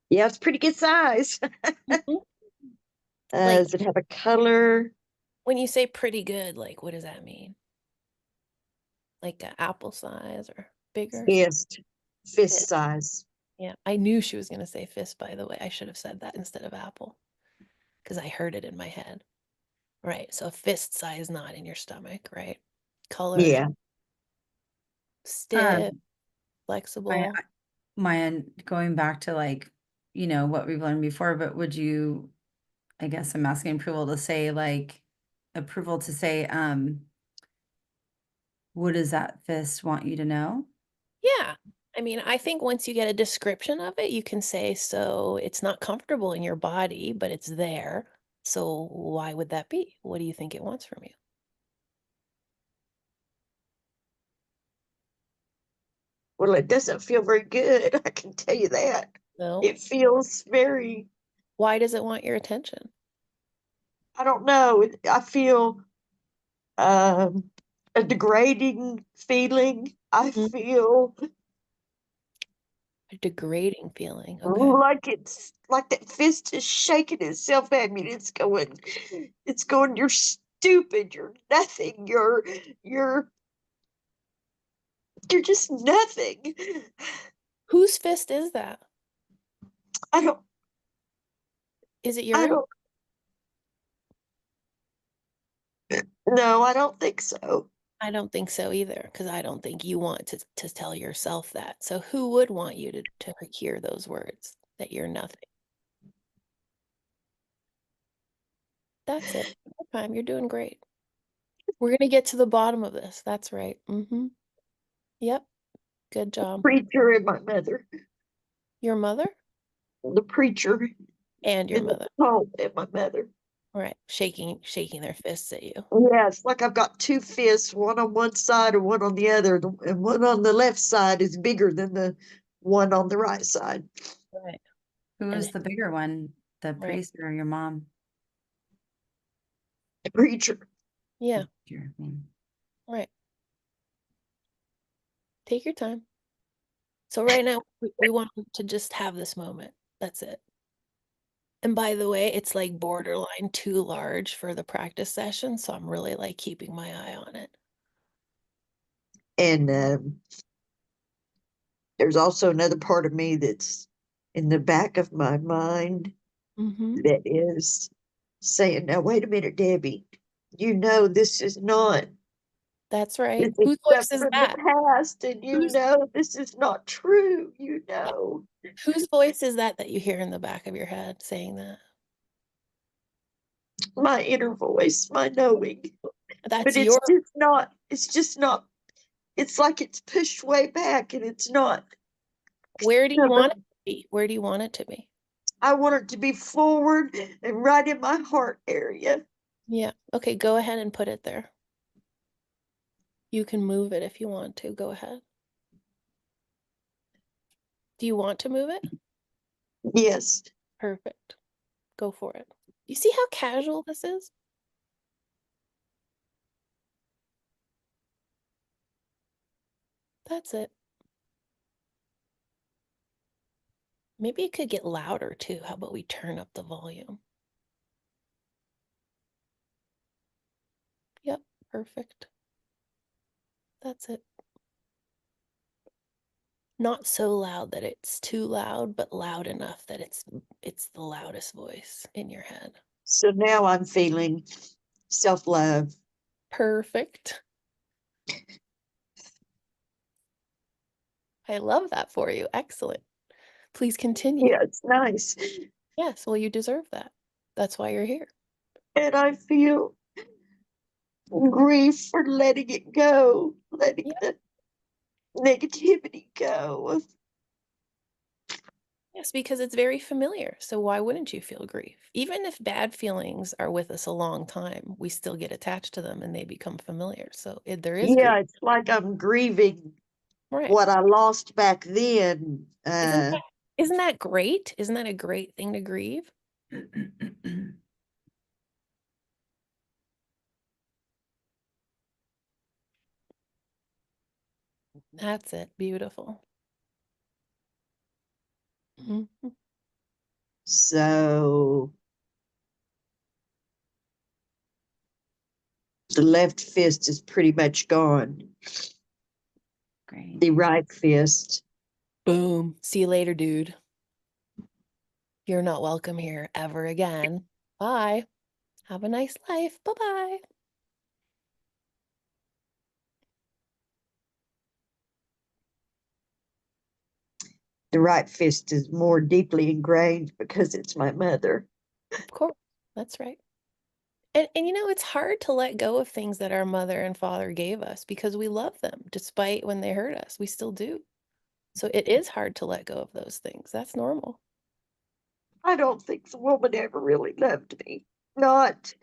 Yeah, it's pretty good size. Mhm. Like Does it have a color? when you say pretty good, like what does that mean? Like an apple size or bigger? Fist Fist. size. Yeah, I knew she was going to say fist, by the way. I should have said that instead of apple because I heard it in my head. Right. So a fist size knot in your stomach, right? Color, Yeah. stiff, um, flexible. my going back to like, what we've learned before, but would you, I guess I'm asking approval to say, what does that fist want you to know? Yeah. I mean, I think once you get a description of it, you can say, so it's not comfortable in your body, but it's there. So why would that be? What do you think it wants from you? Well, it doesn't feel very good. I can tell you that. No. It feels very, Why does it want your attention? I don't know. I feel a degrading feeling. I Mm. feel A degrading feeling. Okay. like it's like that fist is shaking itself at me. It's going, you're stupid, you're nothing, you're just nothing. Whose fist is that? I don't, Is it I yours? don't, no, I don't think so. I don't think so either, because I don't think you want to tell yourself that. So who would want you to hear those words that you're nothing? That's it. Time. You're doing great. We're gonna get to the bottom of this. That's right. Mm-hmm. Yep. Good job. Preacher and my mother, Your mother the preacher and your in the mother. home and my mother. Right. Shaking their fists at you. Yeah, it's like I've got two fists, one on one side and one on the other, and one on the left side is bigger than the one on the right side. Right. Who And was the bigger one, the right. priest or your mom? The preacher. Yeah. Your name. Right. Take your time. So right now we want to just have this moment. That's it. And by the way, it's like borderline too large for the practice session, so I'm really like keeping my eye on it. And there's also another part of me that's in the back of my mind Mm-hmm. that is saying, now, wait a minute, Debbie, you know, this is not That's right. This is Whose stuff voice is from the that? past, and you Whose know this is not true, you yeah. know. Whose voice is that you hear in the back of your head saying that? My inner voice, my knowing. That's But your it's just not, it's like it's pushed way back and it's not where do you want it coming. to be? Where do you want it to be? I want it to be forward and right in my heart area. Yeah. Okay, go ahead and put it there. You can move it if you want to. Go ahead. Do you want to move it? Yes. Perfect. Go for it. You see how casual this is? That's it. Maybe it could get louder too. How about we turn up the volume? Yep, perfect. That's it. Not so loud that it's too loud, but loud enough that it's the loudest voice in your head. So now I'm feeling self-love. Perfect. I love that for you. Excellent. Please continue. Yeah, it's nice. Yes, well, you deserve that. That's why you're here. And I feel grief for letting it go, letting Yeah. the negativity go. Yes, because it's very familiar. So why wouldn't you feel grief? Even if bad feelings are with us a long time, we still get attached to them and they become familiar. So there is grief. Yeah, it's like I'm grieving Right. what I lost back then. Isn't that great? Isn't that a great thing to grieve? That's it. Beautiful. Mhm. So the left fist is pretty much gone. Great. The right fist. Boom. See you later, dude. You're not welcome here ever again. Bye. Have a nice life. Bye-bye. The right fist is more deeply ingrained because it's my mother. Of course. That's right. And you know, it's hard to let go of things that our mother and father gave us because we love them despite when they hurt us. We still do. So it is hard to let go of those things. That's normal. I don't think the woman ever really loved me. Not,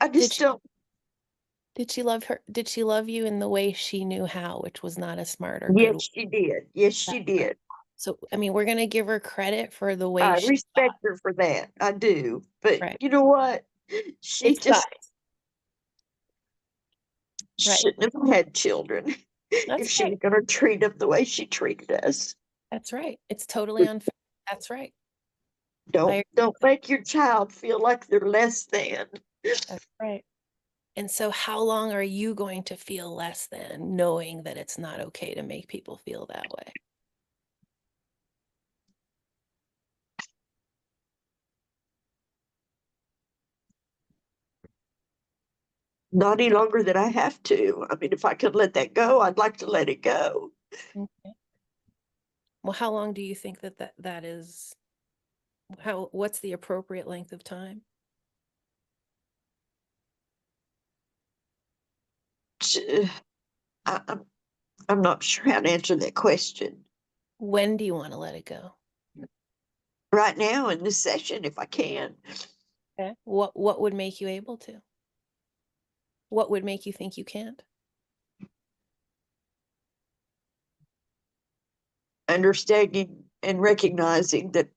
I Did just she don't. did she love her? Did she love you in the way she knew how, which was not a smart or good way? Yes, she did. Yes, she That's right. did. So, I mean, we're going to give her credit for the way I she respect thought. her for that. I do. But Right. you know what? She It's just guys. Right. shouldn't have had children That's if she right. was going to treat them the way she treated us. That's right. It's totally unfair. That's right. I Don't make your child feel like they're less than. That's right. And so how long are you going to feel less than knowing that it's not okay to make people feel that way? Not any longer than I have to. I mean, if I could let that go, I'd like to let it go. Okay. Well, how long do you think that is? What's the appropriate length of time? I'm not sure how to answer that question. When do you want to let it go? Right now in this session, if I can. Okay. What would make you able to? What would make you think you can't? Understanding and recognizing that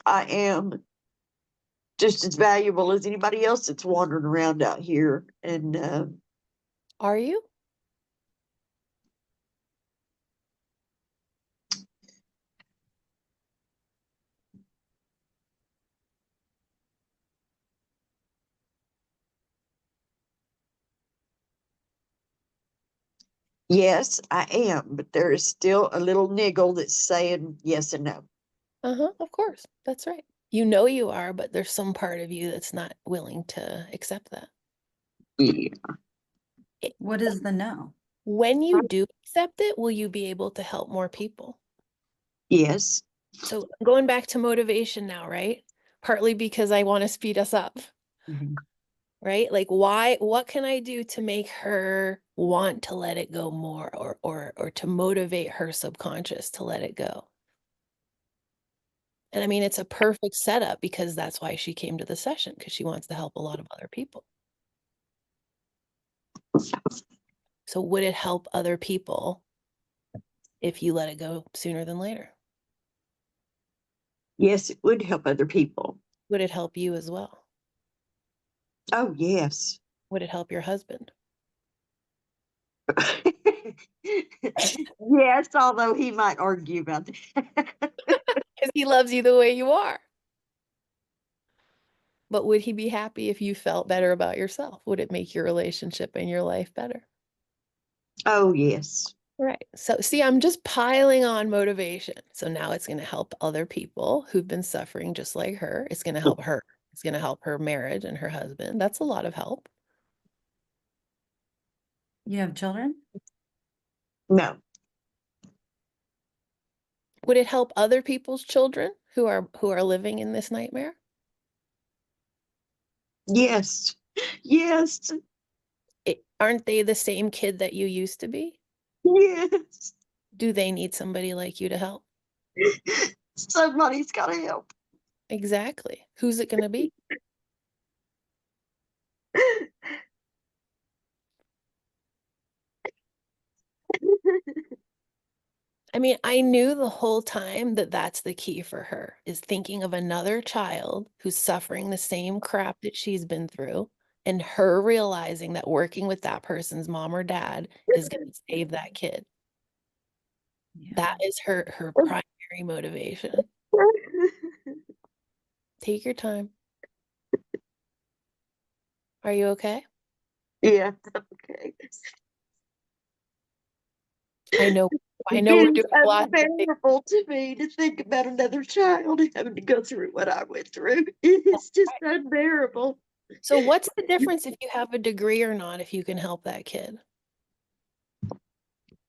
I am just as valuable as anybody else that's wandering around out here. And Are you? yes, I am, but there is still a little niggle that's saying yes and no. Uh-huh, of course. That's right. You know you are, but there's some part of you that's not willing to accept that. Yeah. What is the no? When you do accept it, will you be able to help more people? Yes. So going back to motivation now, right? Partly because I want to speed us up, Mhm. right? Like what can I do to make her want to let it go more or to motivate her subconscious to let it go? And I mean, it's a perfect setup because that's why she came to the session, because she wants to help a lot of other people. So would it help other people if you let it go sooner than later? Yes, it would help other people. Would it help you as well? Oh, yes. Would it help your husband? Yes, although he might argue about that. Because he loves you the way you are. But would he be happy if you felt better about yourself? Would it make your relationship and your life better? Oh, yes. Right. So see, I'm just piling on motivation. So now it's going to help other people who've been suffering just like her. It's going to help her. It's going to help her marriage and her husband. That's a lot of help. You have children? No. Would it help other people's children who are living in this nightmare? Yes. Yes. Aren't they the same kid that you used to be? Yes. Do they need somebody like you to help? Somebody's got to help. Exactly. Who's it going to be? I mean, I knew the whole time that that's the key for her, is thinking of another child who's suffering the same crap that she's been through, and her realizing that working with that person's mom or dad is going to save that kid. Yeah. That is her primary motivation. Take your time. Are you okay? Yeah. Okay. I know we're It's doing lots of things. unbearable to me to think about another child having to go through what I went through. It's just unbearable. So what's the difference if you have a degree or not if you can help that kid?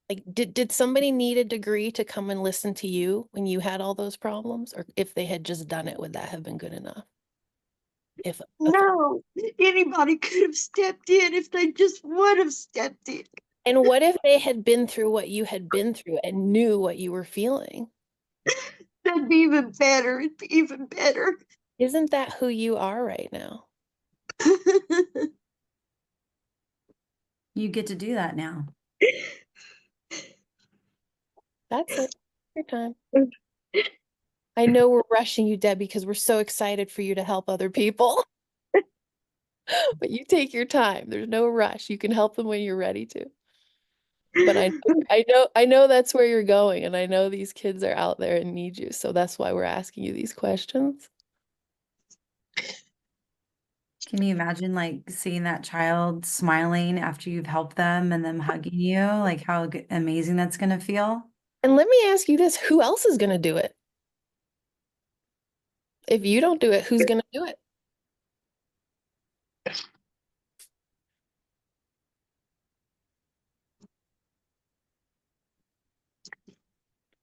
Like, did somebody need a degree to come and listen to you when you had all those problems? Or if they had just done it, would that have been good enough? If No, anybody could have stepped in if they just would have stepped in. And what if they had been through what you had been through and knew what you were feeling? That'd be even better. It'd be even better. Isn't that who you are right now? You get to do that now. That's it. Your time. I know we're rushing you, Debbie, because we're so excited for you to help other people. But you take your time. There's no rush. You can help them when you're ready to. But I know that's where you're going, and I know these kids are out there and need you. So that's why we're asking you these questions. Can you imagine like seeing that child smiling after you've helped them and them hugging you? Like how amazing that's going to feel? And let me ask you this, who else is going to do it? If you don't do it, who's going to do it?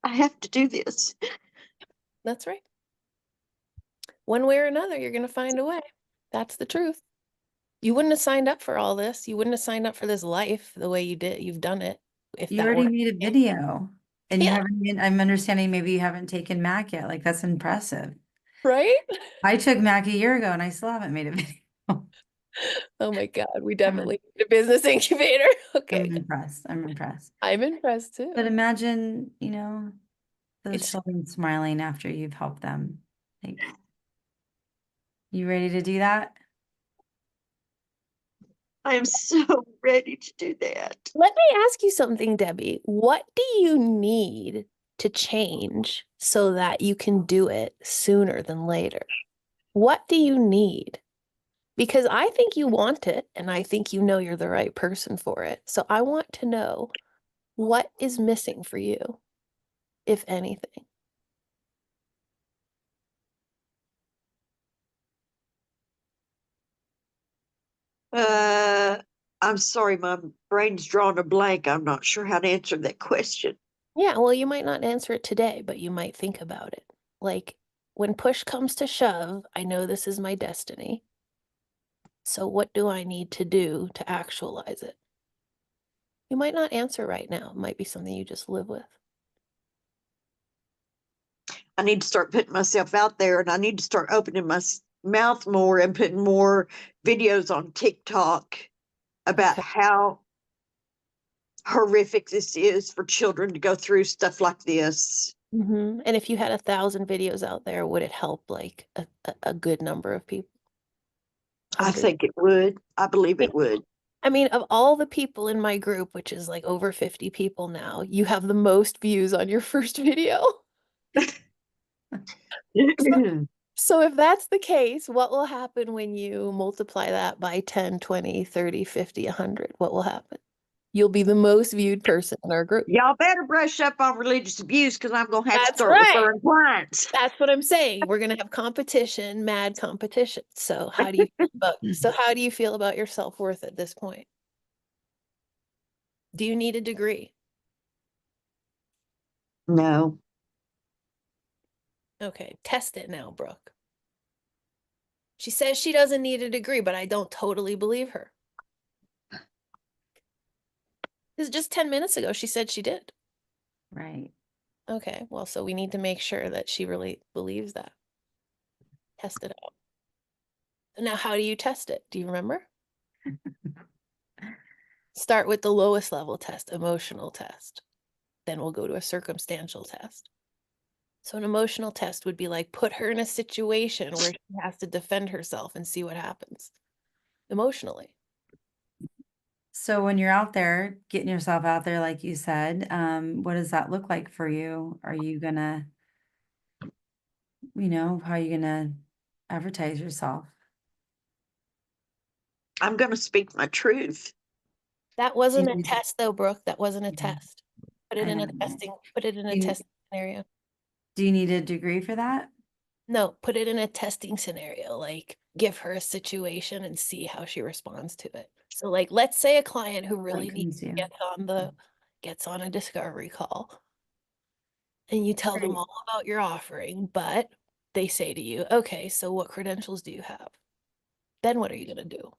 I have to do this. That's right. One way or another, you're going to find a way. That's the truth. You wouldn't have signed up for all this. You wouldn't have signed up for this life the way you did. You've done it. If You that already weren't, made a video and you yeah, haven't, I'm understanding maybe you haven't taken Mac yet. Like that's impressive. right? I took Mac a year ago and I still haven't made a video. Oh my God, we definitely need a business incubator. Okay. I'm impressed. I'm impressed. I'm impressed too. But imagine, those It's children smiling after you've helped them. Like, you ready to do that? I am so ready to do that. Let me ask you something, Debbie. What do you need to change so that you can do it sooner than later? What do you need? Because I think you want it, and I think you know you're the right person for it. So I want to know what is missing for you, if anything. Uh, I'm sorry, my brain's drawn a blank. I'm not sure how to answer that question. Yeah, well, you might not answer it today, but you might think about it. Like, when push comes to shove, I know this is my destiny. So what do I need to do to actualize it? You might not answer right now. It might be something you just live with. I need to start putting myself out there, and I need to start opening my mouth more and putting more videos on TikTok about Okay. how horrific this is for children to go through stuff like this. And if you had 1,000 videos out there, would it help like a good number of people? I 100? think it would. I believe it would. I mean, of all the people in my group, which is like over 50 people now, you have the most views on your first video. So if that's the case, what will happen when you multiply that by 10, 20, 30, 50, 100? What will happen? You'll be the most viewed person in our group. Y'all better brush up on religious abuse, because I'm going to have to That's start right. referring clients. That's what I'm saying. We're going to have competition, mad competition. So how do you feel about your self-worth at this point? Do you need a degree? No. Okay, test it now, Brooke. She says she doesn't need a degree, but I don't totally believe her. This is just 10 minutes ago. She said she did. Right. Okay, well, so we need to make sure that she really believes that. Test it out. Now, how do you test it? Do you remember? Start with the lowest level test, emotional test. Then we'll go to a circumstantial test. So an emotional test would be like, put her in a situation where she has to defend herself and see what happens emotionally. So when you're out there, getting yourself out there, like you said, what does that look like for you? Are you gonna, how are you gonna advertise yourself? I'm going to speak my truth. That wasn't a test though, Brooke. That wasn't a Yeah. test. Put it in a testing, put it in a Do you- testing scenario. Do you need a degree for that? No, put it in a testing scenario, like give her a situation and see how she responds to it. So like, let's say a client who really needs to gets on a discovery call and you tell them Right. all about your offering, but they say to you, okay, so what credentials do you have? Then what are you going to do?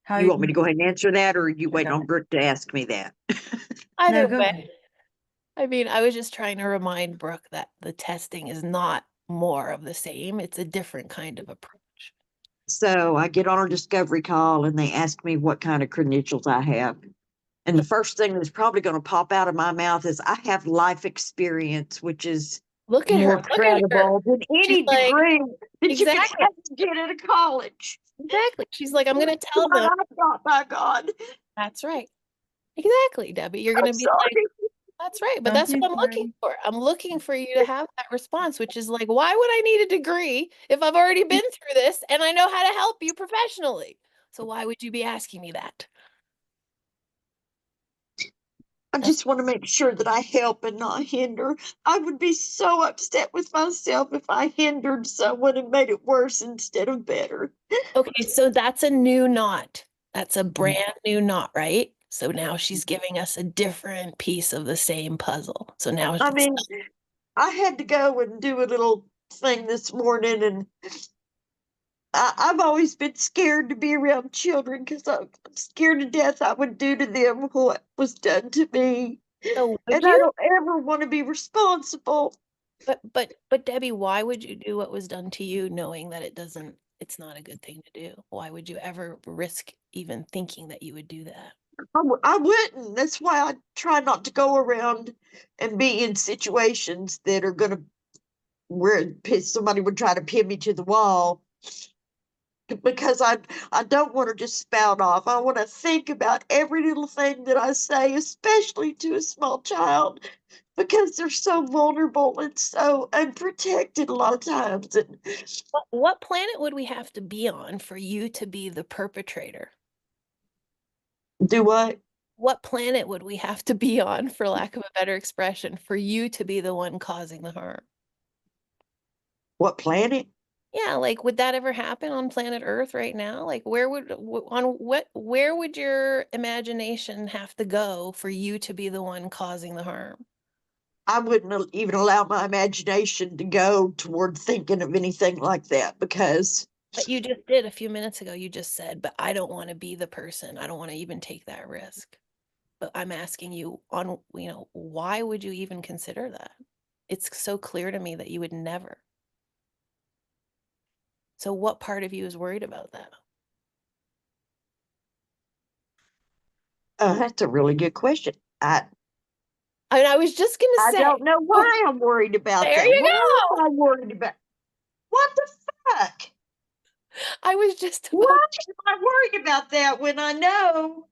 How You want me to go ahead and answer that, or are you waiting on Brooke to ask me that? Either go way. ahead. I mean, I was just trying to remind Brooke that the testing is not more of the same. It's a different kind of approach. So I get on our discovery call and they ask me what kind of credentials I have. And the first thing that's probably going to pop out of my mouth is I have life experience, which is Look at her. more Look at her. credible than any She's like, degree that you exactly. can get at a college. Exactly. She's like, I'm going to tell What them. I've got, by God. That's right. Exactly, Debbie. You're going to I'm be sorry. like, that's right. But Don't that's be what I'm looking sorry. for. I'm looking for you to have that response, which is like, why would I need a degree if I've already been through this and I know how to help you professionally? So why would you be asking me that? I just want to make sure that I help and not hinder. I would be so upset with myself if I hindered someone and made it worse instead of better. Okay, so that's a new knot. That's a brand new knot, right? So now she's giving us a different piece of the same puzzle. So now I it's mean, I had to go and do a little thing this morning, and I've always been scared to be around children because I'm scared to death I would do to them what was done to me. so would And I you? don't ever want to be responsible. But Debbie, why would you do what was done to you knowing that it's not a good thing to do? Why would you ever risk even thinking that you would do that? I wouldn't. That's why I try not to go around and be in situations that are going to where somebody would try to pin me to the wall, because I don't want to just spout off. I want to think about every little thing that I say, especially to a small child, because they're so vulnerable and so unprotected a lot of times. And What planet would we have to be on for you to be the perpetrator? do what? What planet would we have to be on, for lack of a better expression, for you to be the one causing the harm? What planet? Yeah, like, would that ever happen on planet Earth right now? Like, where would where would your imagination have to go for you to be the one causing the harm? I wouldn't even allow my imagination to go toward thinking of anything like that because But you just did a few minutes ago. You just said, "But I don't want to be the person. I don't want to even take that risk." But I'm asking you on, why would you even consider that? It's so clear to me that you would never. So what part of you is worried about that? that's a really good question. I mean, I was just gonna I say, don't know why I'm worried about there that. you Why go. am I worried about? What the fuck? I was just Why about am I worried about that when I know?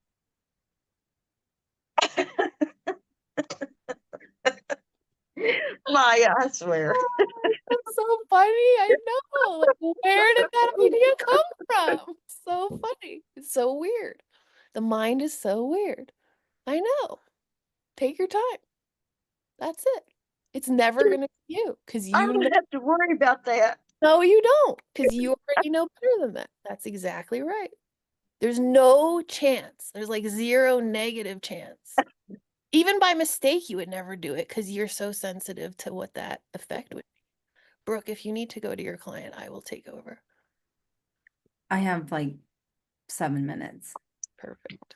Maya, I swear. That's so funny. I know. Like, where did that idea come from? So funny. It's so weird. The mind is so weird. I know. Take your time. That's it. It's never gonna be you because I you know. don't have to worry about that. No, you don't, because you already know better than that. That's exactly right. There's no chance. There's like zero negative chance. Even by mistake, you would never do it because you're so sensitive to what that effect would be. Brooke, if you need to go to your client, I will take over. I have like 7 minutes. Perfect.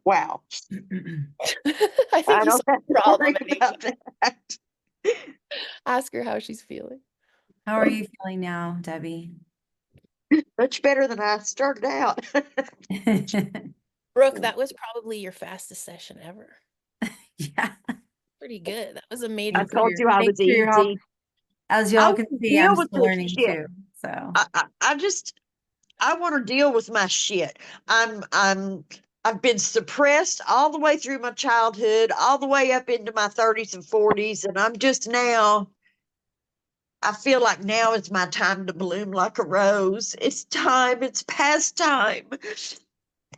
Wow. I think I you don't solved have the to problem. worry about that. Ask her how she's feeling. How are you feeling now, Debbie? Much better than I started out. Brooke, that was probably your fastest session ever. Yeah. Pretty good. That was a I major told you I Thanks was for your help. easy. As I y'all want can to see, deal I'm with still this learning shit. too. So I want to deal with my shit. I've been suppressed all the way through my childhood, all the way up into my 30s and 40s, and I'm just now. I feel like now is my time to bloom like a rose. It's time. It's past time.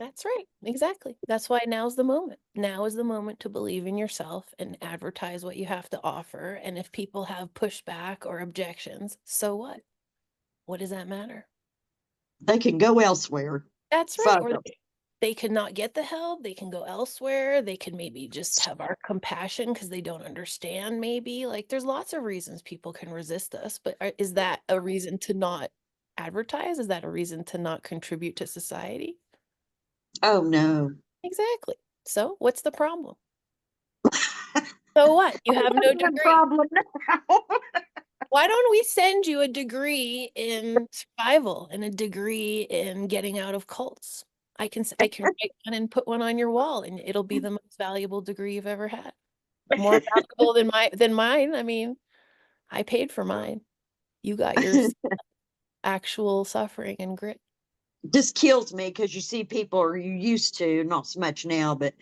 That's right. Exactly. That's why now's the moment. Now is the moment to believe in yourself and advertise what you have to offer. And if people have pushback or objections, so what? What does that matter? They can go elsewhere. That's right. Fuck Or 'em. they could not get the help. They can go elsewhere. They could maybe just have our compassion because they don't understand, maybe. Like, there's lots of reasons people can resist us. But is that a reason to not advertise? Is that a reason to not contribute to society? Oh no. Exactly. So what's the problem? So what? You have no That's the degree. problem now. Why don't we send you a degree in survival and a degree in getting out of cults? I can write one and put one on your wall, and it'll be the most valuable degree you've ever had. More valuable than mine. I mean, I paid for mine. You got your actual suffering and grit. Just kills me because you see people, or you used to, not so much now, but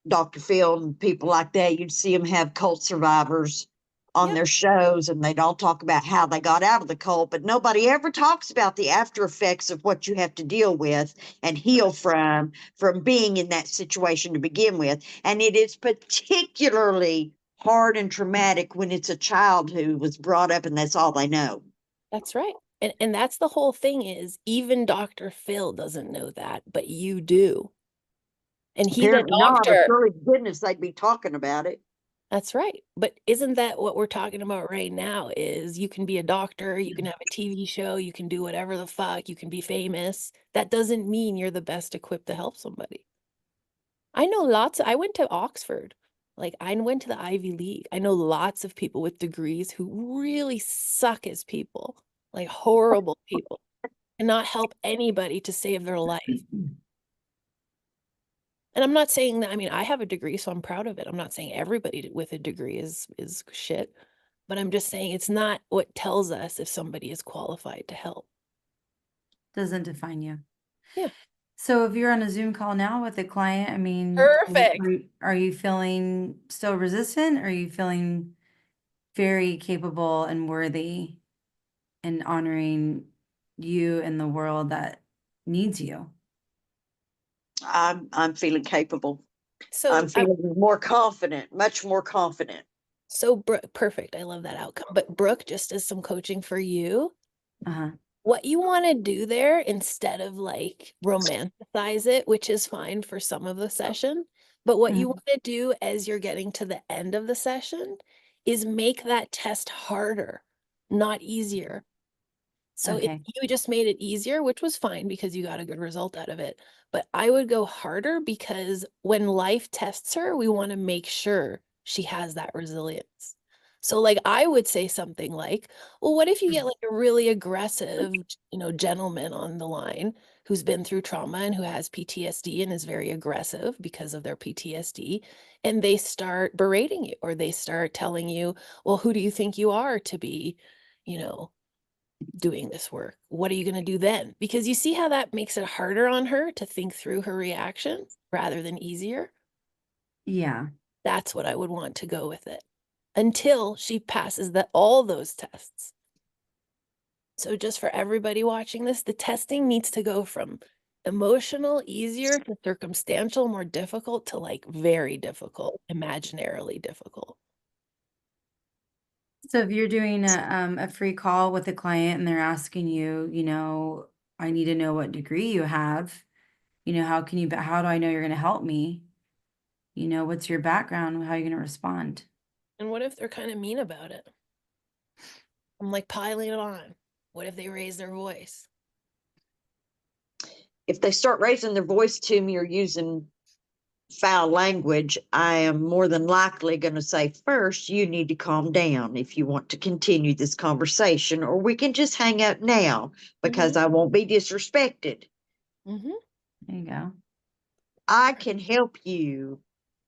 Dr. Phil and people like that, you'd see them have cult survivors on Yep. their shows, and they'd all talk about how they got out of the cult, but nobody ever talks about the after effects of what you have to deal with and heal from being in that situation to begin with. And it is particularly hard and traumatic when it's a child who was brought up and that's all they know. That's right. And that's the whole thing is even Dr. Phil doesn't know that, but you do. And he's a Apparently not, or doctor. surely to goodness they'd be talking about it. That's right. But isn't that what we're talking about right now is you can be a doctor, you can have a TV show, you can do whatever the fuck, you can be famous. That doesn't mean you're the best equipped to help somebody. I know I went to Oxford. Like I went to the Ivy League. I know lots of people with degrees who really suck as people, like horrible people, and not help anybody to save their life. And I'm not saying that, I mean, I have a degree, so I'm proud of it. I'm not saying everybody with a degree is shit, but I'm just saying it's not what tells us if somebody is qualified to help. doesn't define you. Yeah. So if you're on a Zoom call now with a client, I mean, Perfect. are you feeling still resistant? Or are you feeling very capable and worthy and honoring you and the world that needs you? I'm feeling capable. So I'm feeling more confident, much more confident. so Brooke, perfect. I love that outcome. But Brooke just does some coaching for you. Uh-huh. What you want to do there, instead of like romanticize it, which is fine for some of the session, but what you Mhm. want to do as you're getting to the end of the session is make that test harder, not easier. So if Okay. you just made it easier, which was fine because you got a good result out of it, but I would go harder, because when life tests her, we want to make sure she has that resilience. So like I would say something like, well, what if you get like a really aggressive, gentleman on the line who's been through trauma and who has PTSD and is very aggressive because of their PTSD, and they start berating you, or they start telling you, well, who do you think you are to be, you know, doing this work? What are you going to do then? Because you see how that makes it harder on her to think through her reaction rather than easier. Yeah. That's what I would want to go with it until she passes all those tests. So just for everybody watching this, the testing needs to go from emotional, easier, to circumstantial, more difficult, to like very difficult, imaginarily difficult. So if you're doing a free call with a client and they're asking you, I need to know what degree you have, how do I know you're going to help me? What's your background? How are you going to respond? And what if they're kind of mean about it? I'm like piling it on. What if they raise their voice? If they start raising their voice to me or using foul language, I am more than likely going to say, first, you need to calm down if you want to continue this conversation, or we can just hang up now because I won't be disrespected. Mm-hmm. There you go. I can help you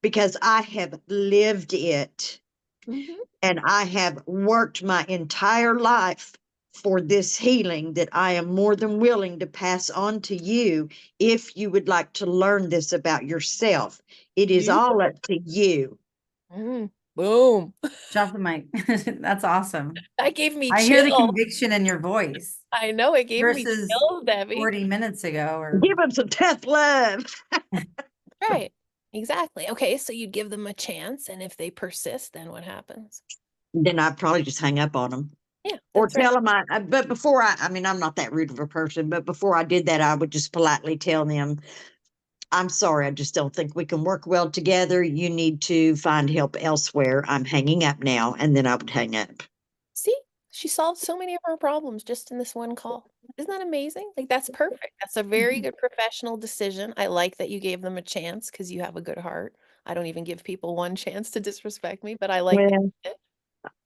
because I have lived it Mm-hmm. and I have worked my entire life for this healing that I am more than willing to pass on to you if you would like to learn this about yourself. It is all up to you. Mm-hmm. Boom. Drop the mic. That's awesome. That gave me I hear the chills. conviction in your voice I know it gave me versus chills, Debbie. 40 minutes ago or Give them some tough love. Right. Exactly. Okay, so you give them a chance, and if they persist, then what happens? Then I'd probably just hang up on them. Yeah, Or that's right. tell them but before I mean, I'm not that rude of a person, but before I did that, I would just politely tell them, I'm sorry, I just don't think we can work well together. You need to find help elsewhere. I'm hanging up now. And then I would hang up. See, she solved so many of her problems just in this one call. Isn't that amazing? Like, that's perfect. That's a very good professional decision. I like that you gave them a chance because you have a good heart. I don't even give people one chance to disrespect me, but I like that Well, you did.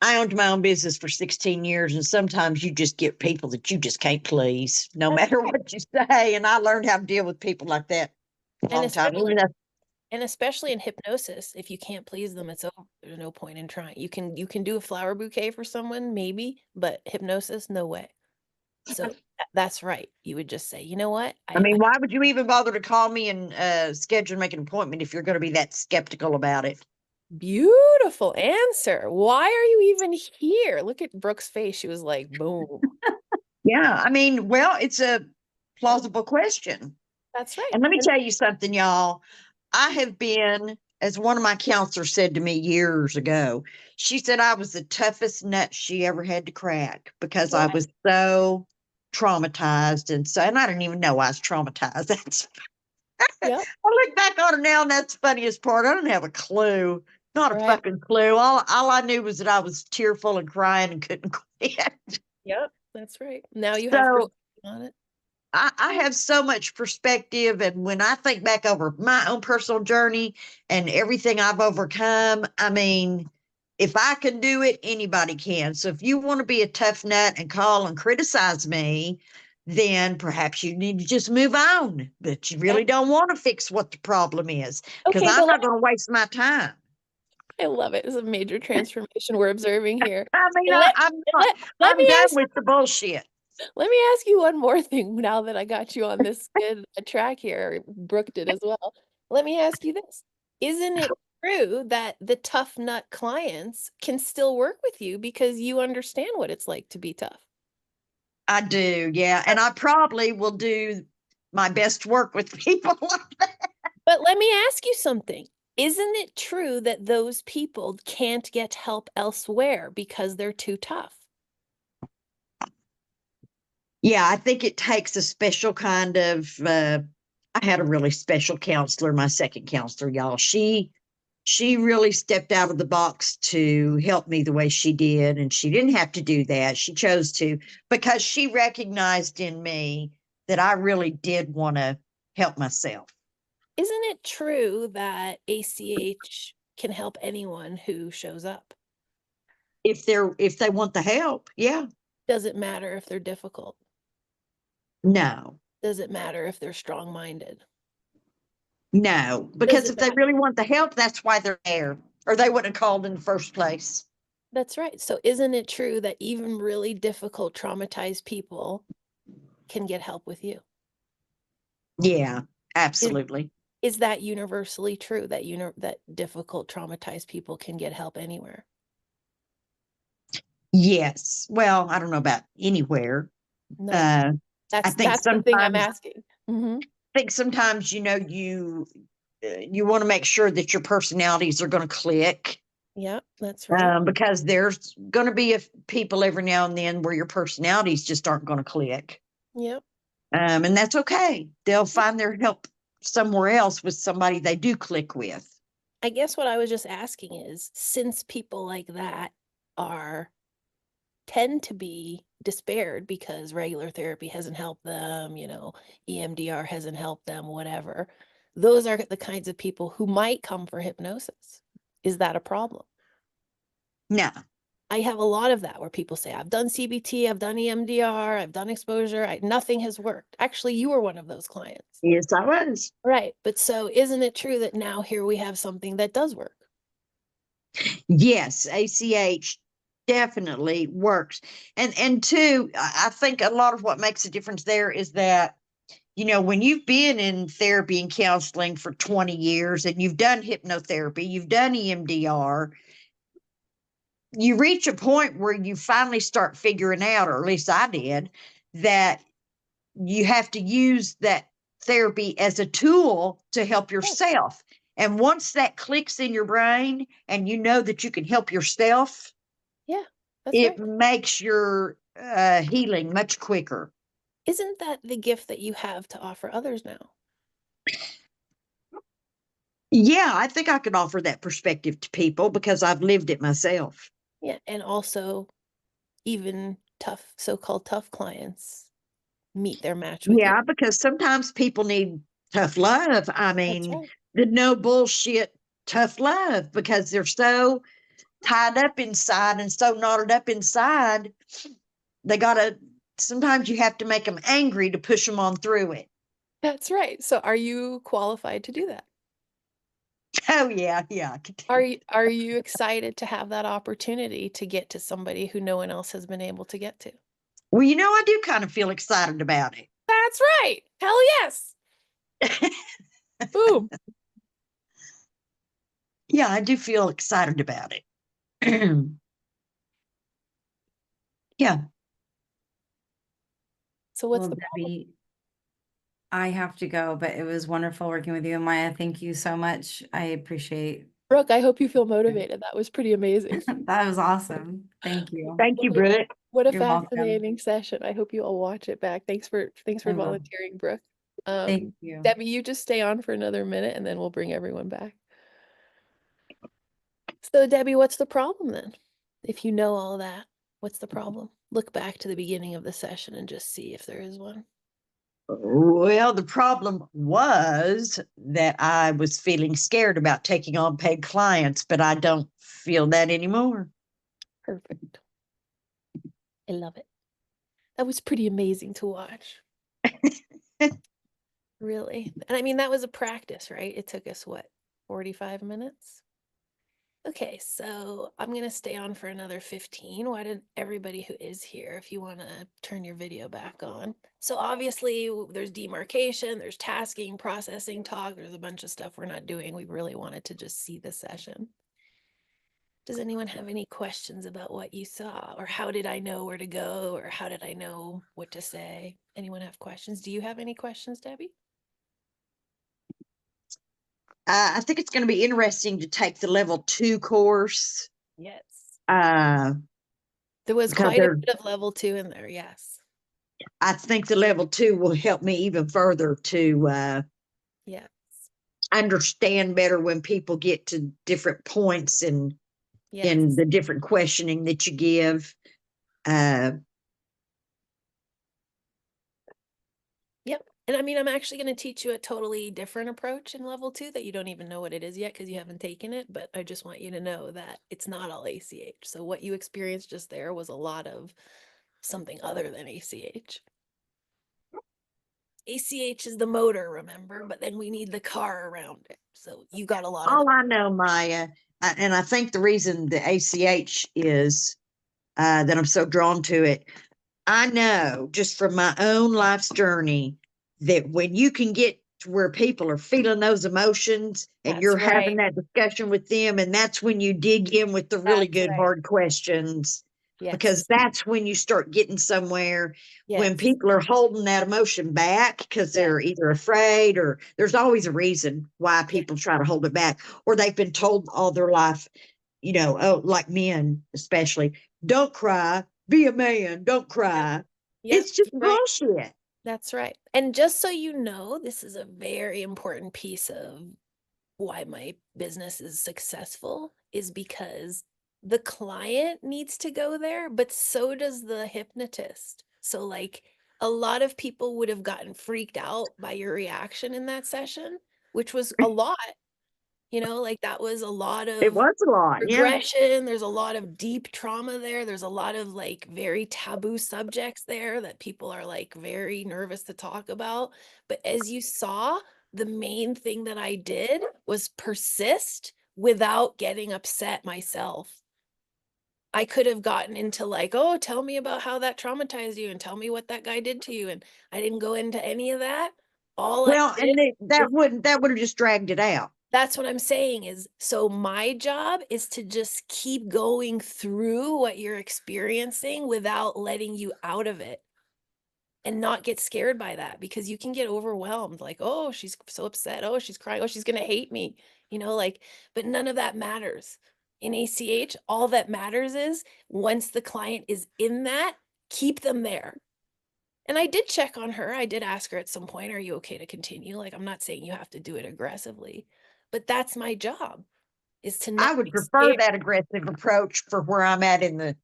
I owned my own business for 16 years, and sometimes you just get people that you just can't please, no That's matter right. what you say. And I learned how to deal with people like that a And long time. especially Even though, And especially in hypnosis, if you can't please them, it's over. There's no point in trying. You can do a flower bouquet for someone, maybe, but hypnosis, no way. So that's right. You would just say, you know what? I mean, why would you even bother to call me and schedule and make an appointment if you're going to be that skeptical about it? Beautiful answer. Why are you even here? Look at Brooke's face. She was like, boom. Yeah, I mean, well, it's a plausible question. That's right. And let me And tell you something, y'all. I have been, as one of my counselors said to me years ago, she said I was the toughest nut she ever had to crack because I what? was so traumatized and I didn't even know I was traumatized. That's Yep. I look back on it now and that's the funniest part. I didn't have a clue. Not a Right. fucking clue. All I knew was that I was tearful and crying and couldn't quit. Yep. That's right. Now you have So perspective on it. I have so much perspective. And when I think back over my own personal journey and everything I've overcome, I mean, if I can do it, anybody can. So if you want to be a tough nut and call and criticize me, then perhaps you need to just move on. But you Yeah. really don't want to fix what the problem is because Okay, I'm but not going to waste my time. I love it. This is a major transformation we're observing here. I mean, Let, I'm not. let I'm me done ask with the bullshit. Let me ask you one more thing now that I got you on this good track here. Brooke did as well. Let me ask you this. Isn't it true that the tough nut clients can still work with you because you understand what it's like to be tough? I do, yeah. And I probably will do my best work with people like that. But let me ask you something. Isn't it true that those people can't get help elsewhere because they're too tough? Yeah, I think it takes a special kind of, I had a really special counselor, my second counselor, y'all. She really stepped out of the box to help me the way she did. And she didn't have to do that. She chose to, because she recognized in me that I really did want to help myself. Isn't it true that ACH can help anyone who shows up? If they want the help, yeah. Does it matter if they're difficult? No, Does it matter if they're strong-minded? no, Does because it if they matter? really want the help, that's why they're there, or they wouldn't have called in the first place. That's right. So isn't it true that even really difficult, traumatized people can get help with you? Yeah, absolutely. Is that universally true that that difficult, traumatized people can get help anywhere? Yes. Well, I don't know about anywhere. No, I that's think the thing I'm sometimes, asking. Mhm. you want to make sure that your personalities are going to click, Yeah, that's right. because there's going to be people every now and then where your personalities just aren't going to click. Yep. And that's okay. They'll find their help somewhere else with somebody they do click with. I guess what I was just asking is, since people like that tend to be despaired because regular therapy hasn't helped them, EMDR hasn't helped them, whatever. Those are the kinds of people who might come for hypnosis. Is that a problem? No. I have a lot of that where people say, I've done CBT, I've done EMDR, I've done exposure, nothing has worked. Actually, you were one of those clients. Yes, I was. Right. But so isn't it true that now here we have something that does work? Yes, ACH definitely works. And two, I think a lot of what makes a difference there is that, when you've been in therapy and counseling for 20 years and you've done hypnotherapy, you've done EMDR, you reach a point where you finally start figuring out, or at least I did, that you have to use that therapy as a tool to help yourself. And once that clicks in your brain and you know that you can help yourself, Yeah, that's it right. makes your healing much quicker. Isn't that the gift that you have to offer others now? Yeah, I think I could offer that perspective to people because I've lived it myself. Yeah, and also even tough, so-called tough clients meet their match with you. Yeah, because sometimes people need tough love. I That's mean, right. the no bullshit tough love, because they're so tied up inside and so knotted up inside. They gotta, sometimes you have to make them angry to push them on through it. That's right. So are you qualified to do that? Oh yeah, yeah. Are you excited to have that opportunity to get to somebody who no one else has been able to get to? Well, I do kind of feel excited about it. That's right. Hell yes. Boom. Yeah, I do feel excited about it. Yeah. So what's Well, the problem? Debbie, I have to go, but it was wonderful working with you. Maya, thank you so much. I appreciate Brooke, I hope you feel motivated. That was pretty amazing. that was awesome. Thank you. Thank you, Brooke. What a You're welcome. fascinating session. I hope you all watch it back. Thanks for I will. volunteering, Brooke. Thank you. Debbie, you just stay on for another minute and then we'll bring everyone back. So Debbie, what's the problem then? If you know all that, what's the problem? Look back to the beginning of the session and just see if there is one. Well, the problem was that I was feeling scared about taking on paid clients, but I don't feel that anymore. Perfect. I love it. That was pretty amazing to watch. Really. And I mean, that was a practice, right? It took us what, 45 minutes? Okay, so I'm going to stay on for another 15. Why didn't everybody who is here, if you want to turn your video back on? So obviously there's demarcation, there's tasking, processing, talk. There's a bunch of stuff we're not doing. We really wanted to just see the session. Does anyone have any questions about what you saw? Or how did I know where to go? Or how did I know what to say? Anyone have questions? Do you have any questions, Debbie? I think it's going to be interesting to take the level 2 course. Yes. Uh, There was because quite a bit of level 2 in there, yes. I think the level 2 will help me even further to Yeah. understand better when people get to different points in Yes. the different questioning that you give. Yep. And I mean, I'm actually going to teach you a totally different approach in level 2 that you don't even know what it is yet because you haven't taken it. But I just want you to know that it's not all ACH. So what you experienced just there was a lot of something other than ACH. ACH is the motor, remember? But then we need the car around it. So you got a lot of All I know, Maya, and I think the reason the ACH is that I'm so drawn to it, I know just from my own life's journey that when you can get to where people are feeling those emotions and That's you're right. having that discussion with them, and that's when you dig in with the really That's good right. hard questions, because Yes. that's when you start getting somewhere. When Yes. people are holding that emotion back because Yeah. they're either afraid, or there's always a reason why Yeah. people try to hold it back, or they've been told all their life, you know, oh, like men especially, don't cry, be a man, don't cry. Yep. It's just Right. bullshit. That's right. And just so you know, this is a very important piece of why my business is successful, is because the client needs to go there, but so does the hypnotist. So like a lot of people would have gotten freaked out by your reaction in that session, which was a lot, you know, like that was a lot It of was a lot, yeah. regression. There's a lot of deep trauma there. There's a lot of like very taboo subjects there that people are like very nervous to talk about. But as you saw, the main thing that I did was persist without getting upset myself. I could have gotten into like, oh, tell me about how that traumatized you and tell me what that guy did to you. And I didn't go into any of that. All I Well, did and is that would have just dragged it out. that's what I'm saying is, so my job is to just keep going through what you're experiencing without letting you out of it and not get scared by that, because you can get overwhelmed like, oh, she's so upset, oh, she's crying, oh, she's going to hate me, you know, like, but none of that matters. In ACH, all that matters is once the client is in that, keep them there. And I did check on her. I did ask her at some point, are you okay to continue? Like, I'm not saying you have to do it aggressively, but that's my job, is to I not would be prefer scared. that aggressive approach for where I'm at in the,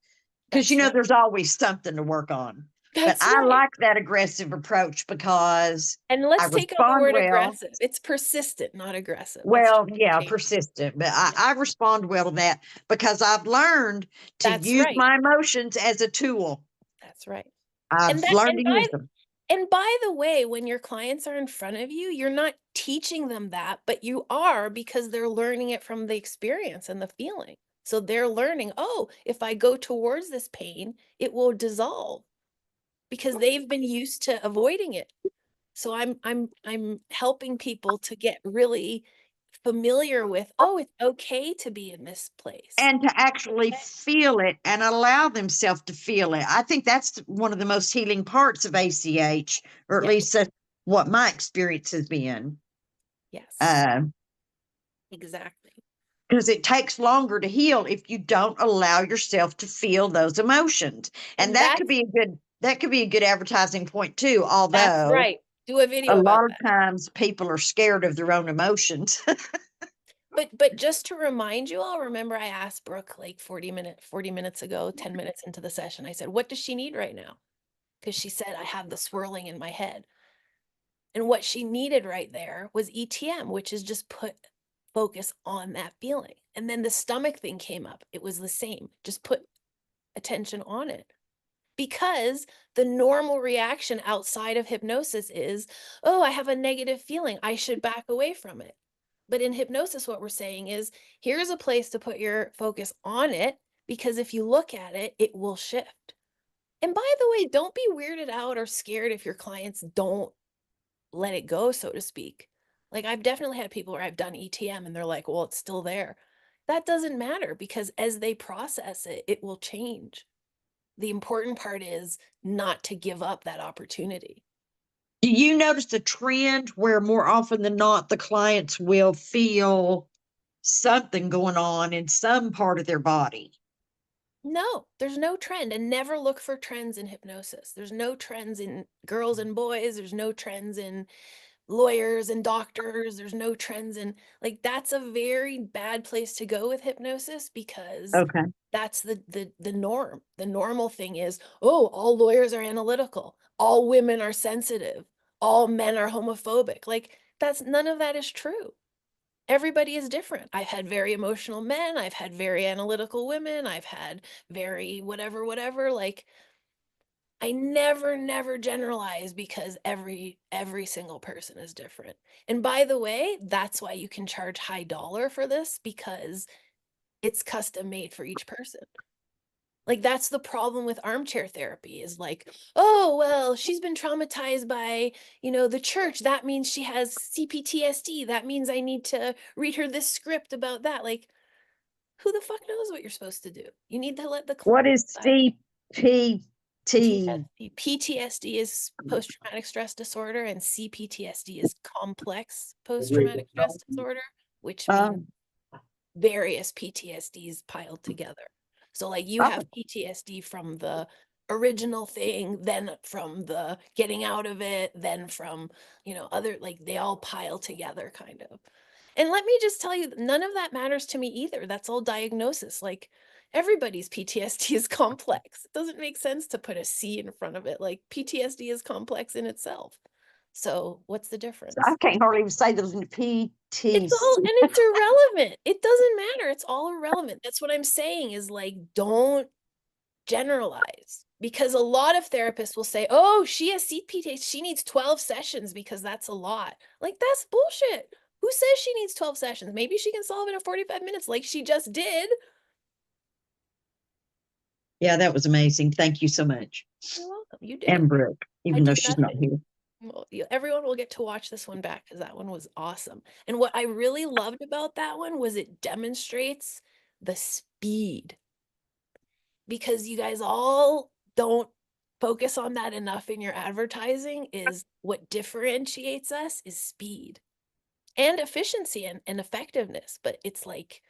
because That's right. there's always something to work on. But That's I right. like that aggressive approach because And I let's take out the respond word well. aggressive. It's persistent, not aggressive. Let's Well, just yeah, change. persistent, but I respond well to that because I've learned to That's use right. my emotions as a tool. That's right. I've learned to use them. And by the way, when your clients are in front of you, you're not teaching them that, but you are, because they're learning it from the experience and the feeling. So they're learning, oh, if I go towards this pain, it will dissolve, because they've been used to avoiding it. So I'm helping people to get really familiar with, oh, it's okay to be in this place. And to actually feel it and allow themselves to feel it. I think that's one of the most healing parts of ACH, or at Yes. least that's what my experience has been. Yes. Exactly. Because it takes longer to heal if you don't allow yourself to feel those emotions. And And that could be a good advertising point too, that's although right. Do a a video about lot of that. times people are scared of their own emotions. But just to remind you all, remember I asked Brooke like 40 minutes ago, 10 minutes into the session, I said, what does she need right now? Because she said, I have the swirling in my head. And what she needed right there was ETM, which is just put focus on that feeling. And then the stomach thing came up. It was the same. Just put attention on it. Because the normal reaction outside of hypnosis is, oh, I have a negative feeling, I should back away from it. But in hypnosis, what we're saying is, here's a place to put your focus on it, because if you look at it, it will shift. And by the way, don't be weirded out or scared if your clients don't let it go, so to speak. Like, I've definitely had people where I've done ETM and they're like, well, it's still there. That doesn't matter, because as they process it, it will change. The important part is not to give up that opportunity. Do you notice a trend where more often than not, the clients will feel something going on in some part of their body? No, there's no trend, and never look for trends in hypnosis. There's no trends in girls and boys. There's no trends in lawyers and doctors. There's no trends in, like, that's a very bad place to go with hypnosis, because Okay. that's the norm. The normal thing is, oh, all lawyers are analytical, all women are sensitive, all men are homophobic. Like, that's, none of that is true. Everybody is different. I've had very emotional men, I've had very analytical women, I've had very whatever, whatever. Like, I never generalize, because every single person is different. And by the way, that's why you can charge high dollar for this, because it's custom made for each person. Like, that's the problem with armchair therapy, is like, oh, well, she's been traumatized by, the church. That means she has CPTSD. That means I need to read her this script about that. Like, who the fuck knows what you're supposed to do? You need to let the What client is decide. CPT? PTSD is post-traumatic stress disorder, and CPTSD is complex post-traumatic stress disorder, which means Um, various PTSDs piled together. So, like, you oh, have PTSD from the original thing, then from the getting out of it, then from, other, like, they all pile together, kind of. And let me just tell you, none of that matters to me either. That's all diagnosis. Like, everybody's PTSD is complex. It doesn't make sense to put a C in front of it. Like, PTSD is complex in itself. So what's the difference? I can't hardly even say those in PTs. It's all, and it's irrelevant. It doesn't matter. It's all irrelevant. That's what I'm saying, is like, don't generalize, because a lot of therapists will say, oh, she has CPT, she needs 12 sessions because that's a lot. Like, that's bullshit. Who says she needs 12 sessions? Maybe she can solve it in 45 minutes, like she just did. Yeah, that was amazing. Thank you so much. You're welcome. You did And it. Brooke, I even though did she's not nothing. here. Well, everyone will get to watch this one back, because that one was awesome. And what I really loved about that one was it demonstrates the speed, because you guys all don't focus on that enough in your advertising. Is what differentiates us is speed and efficiency and effectiveness. But it's like,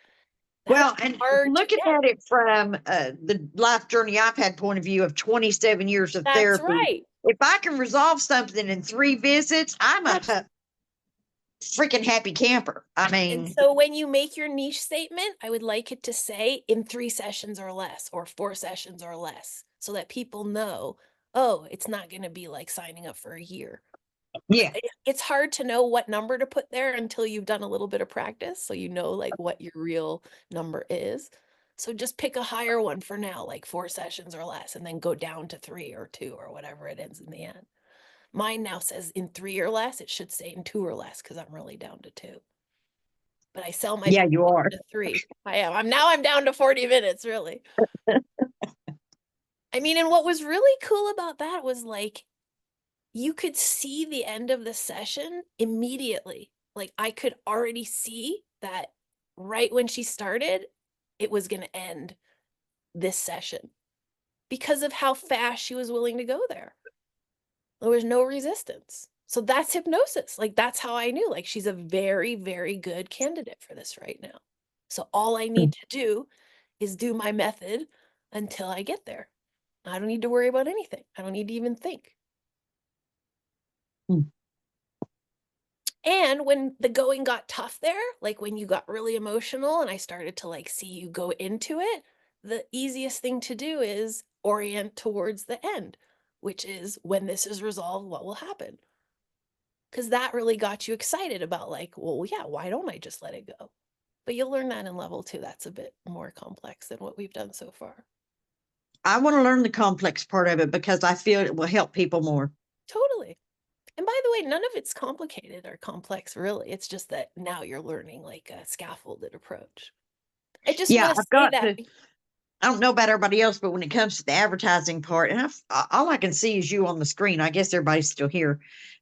Well, that's and hard to looking get. at it from the life journey I've had point of view of 27 years of That's therapy, right. if I can resolve something in 3 visits, I'm That's a freaking happy camper. I And mean, so when you make your niche statement, I would like it to say in 3 sessions or less, or 4 sessions or less, so that people know, oh, it's not going to be like signing up for a year. yeah, It's hard to know what number to put there until you've done a little bit of practice, so you know, like, what your real number is. So just pick a higher one for now, like 4 sessions or less, and then go down to 3 or 2 or whatever it ends in the end. Mine now says in 3 or less. It should say in 2 or less, because I'm really down to 2. But I sell my yeah, you are. to 3. I am. I'm down to 40 minutes, really. I mean, and what was really cool about that was, like, you could see the end of the session immediately. Like, I could already see that right when she started, it was going to end this session, because of how fast she was willing to go there. There was no resistance. So that's hypnosis. Like, that's how I knew, like, she's a very, very good candidate for this right now. So all I need to do is do my method until I get there. I don't need to worry about anything. I don't need to even think. Mm. And when the going got tough there, like when you got really emotional and I started to, like, see you go into it, the easiest thing to do is orient towards the end, which is, when this is resolved, what will happen? Because that really got you excited about, like, well, yeah, why don't I just let it go? But you'll learn that in level 2. That's a bit more complex than what we've done so far. I want to learn the complex part of it because I feel it will help people more. Totally. And by the way, none of it's complicated or complex, really. It's just that now you're learning, like, a scaffolded approach. I just Yeah, want to I've say got that. to. I don't know about everybody else, but when it comes to the advertising part, and all I can see is you on the screen. I guess everybody's still here.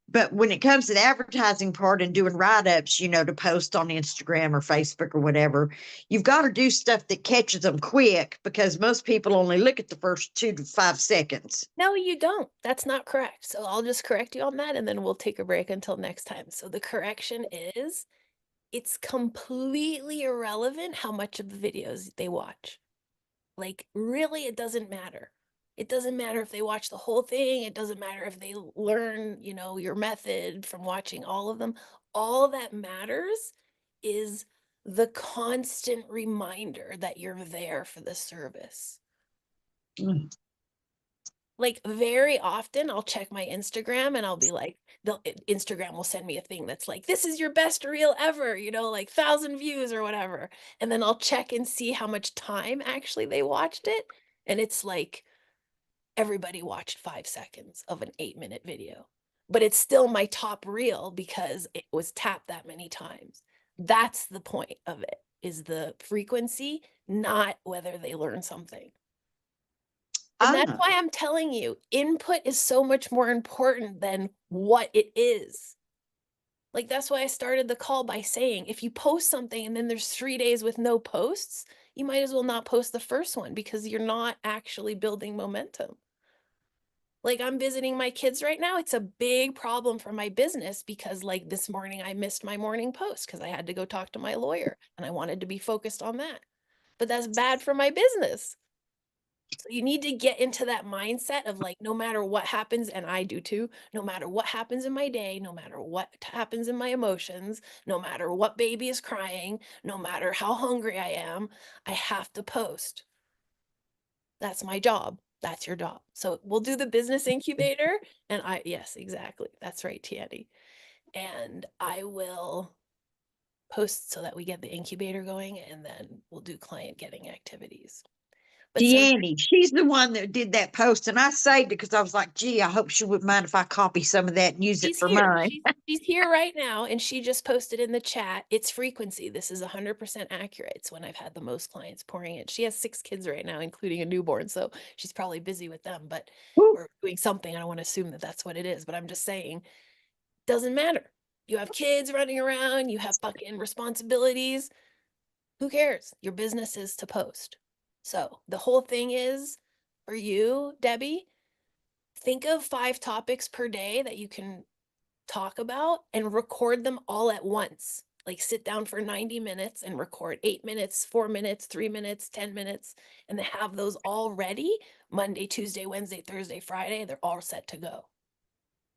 But when it comes to the advertising part and doing write-ups, to post on Instagram or Facebook or whatever, you've got to do stuff that catches them quick, because most people only look at the first 2 to 5 seconds. No, you don't. That's not correct. So I'll just correct you on that, and then we'll take a break until next time. So the correction is, it's completely irrelevant how much of the videos they watch. Like, really, it doesn't matter. It doesn't matter if they watch the whole thing. It doesn't matter if they learn, your method from watching all of them. All that matters is the constant reminder that you're there for the service. Mm. Like, very often I'll check my Instagram and I'll be like, Instagram will send me a thing that's like, this is your best reel ever, like 1,000 views or whatever. And then I'll check and see how much time actually they watched it. And it's like, everybody watched 5 seconds of an 8-minute video, but it's still my top reel because it was tapped that many times. That's the point of it, is the frequency, not whether they learn something. And that's Ah, why I'm telling you, input is so much more important than what it is. Like, that's why I started the call by saying, if you post something and then there's 3 days with no posts, you might as well not post the first one because you're not actually building momentum. Like, I'm visiting my kids right now. It's a big problem for my business because, like, this morning I missed my morning post because I had to go talk to my lawyer and I wanted to be focused on that. But that's bad for my business. So you need to get into that mindset of like, no matter what happens, and I do too, no matter what happens in my day, no matter what happens in my emotions, no matter what baby is crying, no matter how hungry I am, I have to post. That's my job. That's your job. So we'll do the business incubator. And yes, exactly. That's right, Tiani. And I will post so that we get the incubator going, and then we'll do client getting activities. But so Deanne, she's the one that did that post, and I saved it because I was like, gee, I hope she wouldn't mind if I copy some of that and use it she's for here. mine. She's here right now, and she just posted in the chat. It's frequency. This is 100% accurate. It's when I've had the most clients pouring in. She has 6 kids right now, including a newborn, so she's probably busy with them, but Woo. or doing something. I don't want to assume that that's what it is, but I'm just saying, doesn't matter. You have kids running around. You have fucking responsibilities. Who cares? Your business is to post. So the whole thing is, for you, Debbie, think of 5 topics per day that you can talk about and record them all at once. Like, sit down for 90 minutes and record 8 minutes, 4 minutes, 3 minutes, 10 minutes, and then have those all ready Monday, Tuesday, Wednesday, Thursday, Friday. They're all set to go.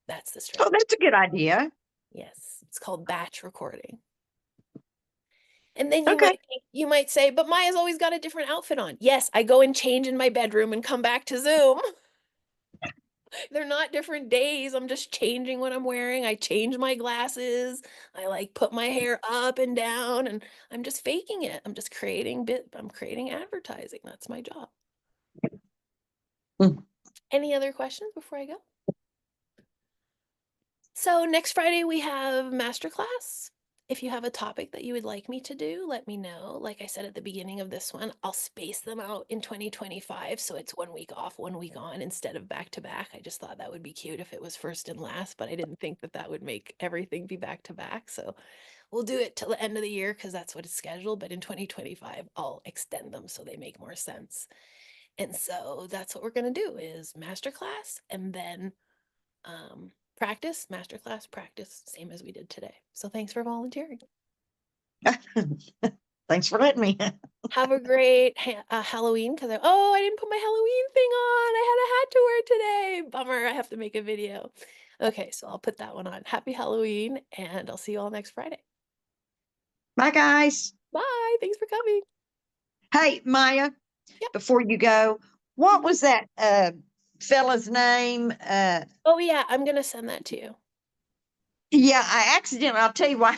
That's the Oh, strategy. that's a good idea. Yes, it's called batch recording. And then Okay. you might say, but Maya's always got a different outfit on. Yes, I go and change in my bedroom and come back to Zoom. They're not different days. I'm just changing what I'm wearing. I change my glasses. I like put my hair up and down, and I'm just faking it. I'm just creating advertising. That's my job. Mm. Any other questions before I go? So next Friday we have masterclass. If you have a topic that you would like me to do, let me know. Like I said at the beginning of this one, I'll space them out in 2025. So it's 1 week off, 1 week on instead of back to back. I just thought that would be cute if it was first and last, but I didn't think that that would make everything be back to back. So we'll do it till the end of the year because that's what it's scheduled. But in 2025, I'll extend them so they make more sense. And so that's what we're going to do is masterclass and then practice, masterclass, practice, same as we did today. So thanks for volunteering. Thanks for letting me. Have a great Halloween because I didn't put my Halloween thing on. I had a hat to wear today. Bummer. I have to make a video. Okay, so I'll put that one on. Happy Halloween, and I'll see you all next Friday. Bye, guys. Bye. Thanks for coming. Hey, Maya, Yep. before you go, what was that fella's name? Oh, yeah, I'm going to send that to you. Yeah, I'll tell you why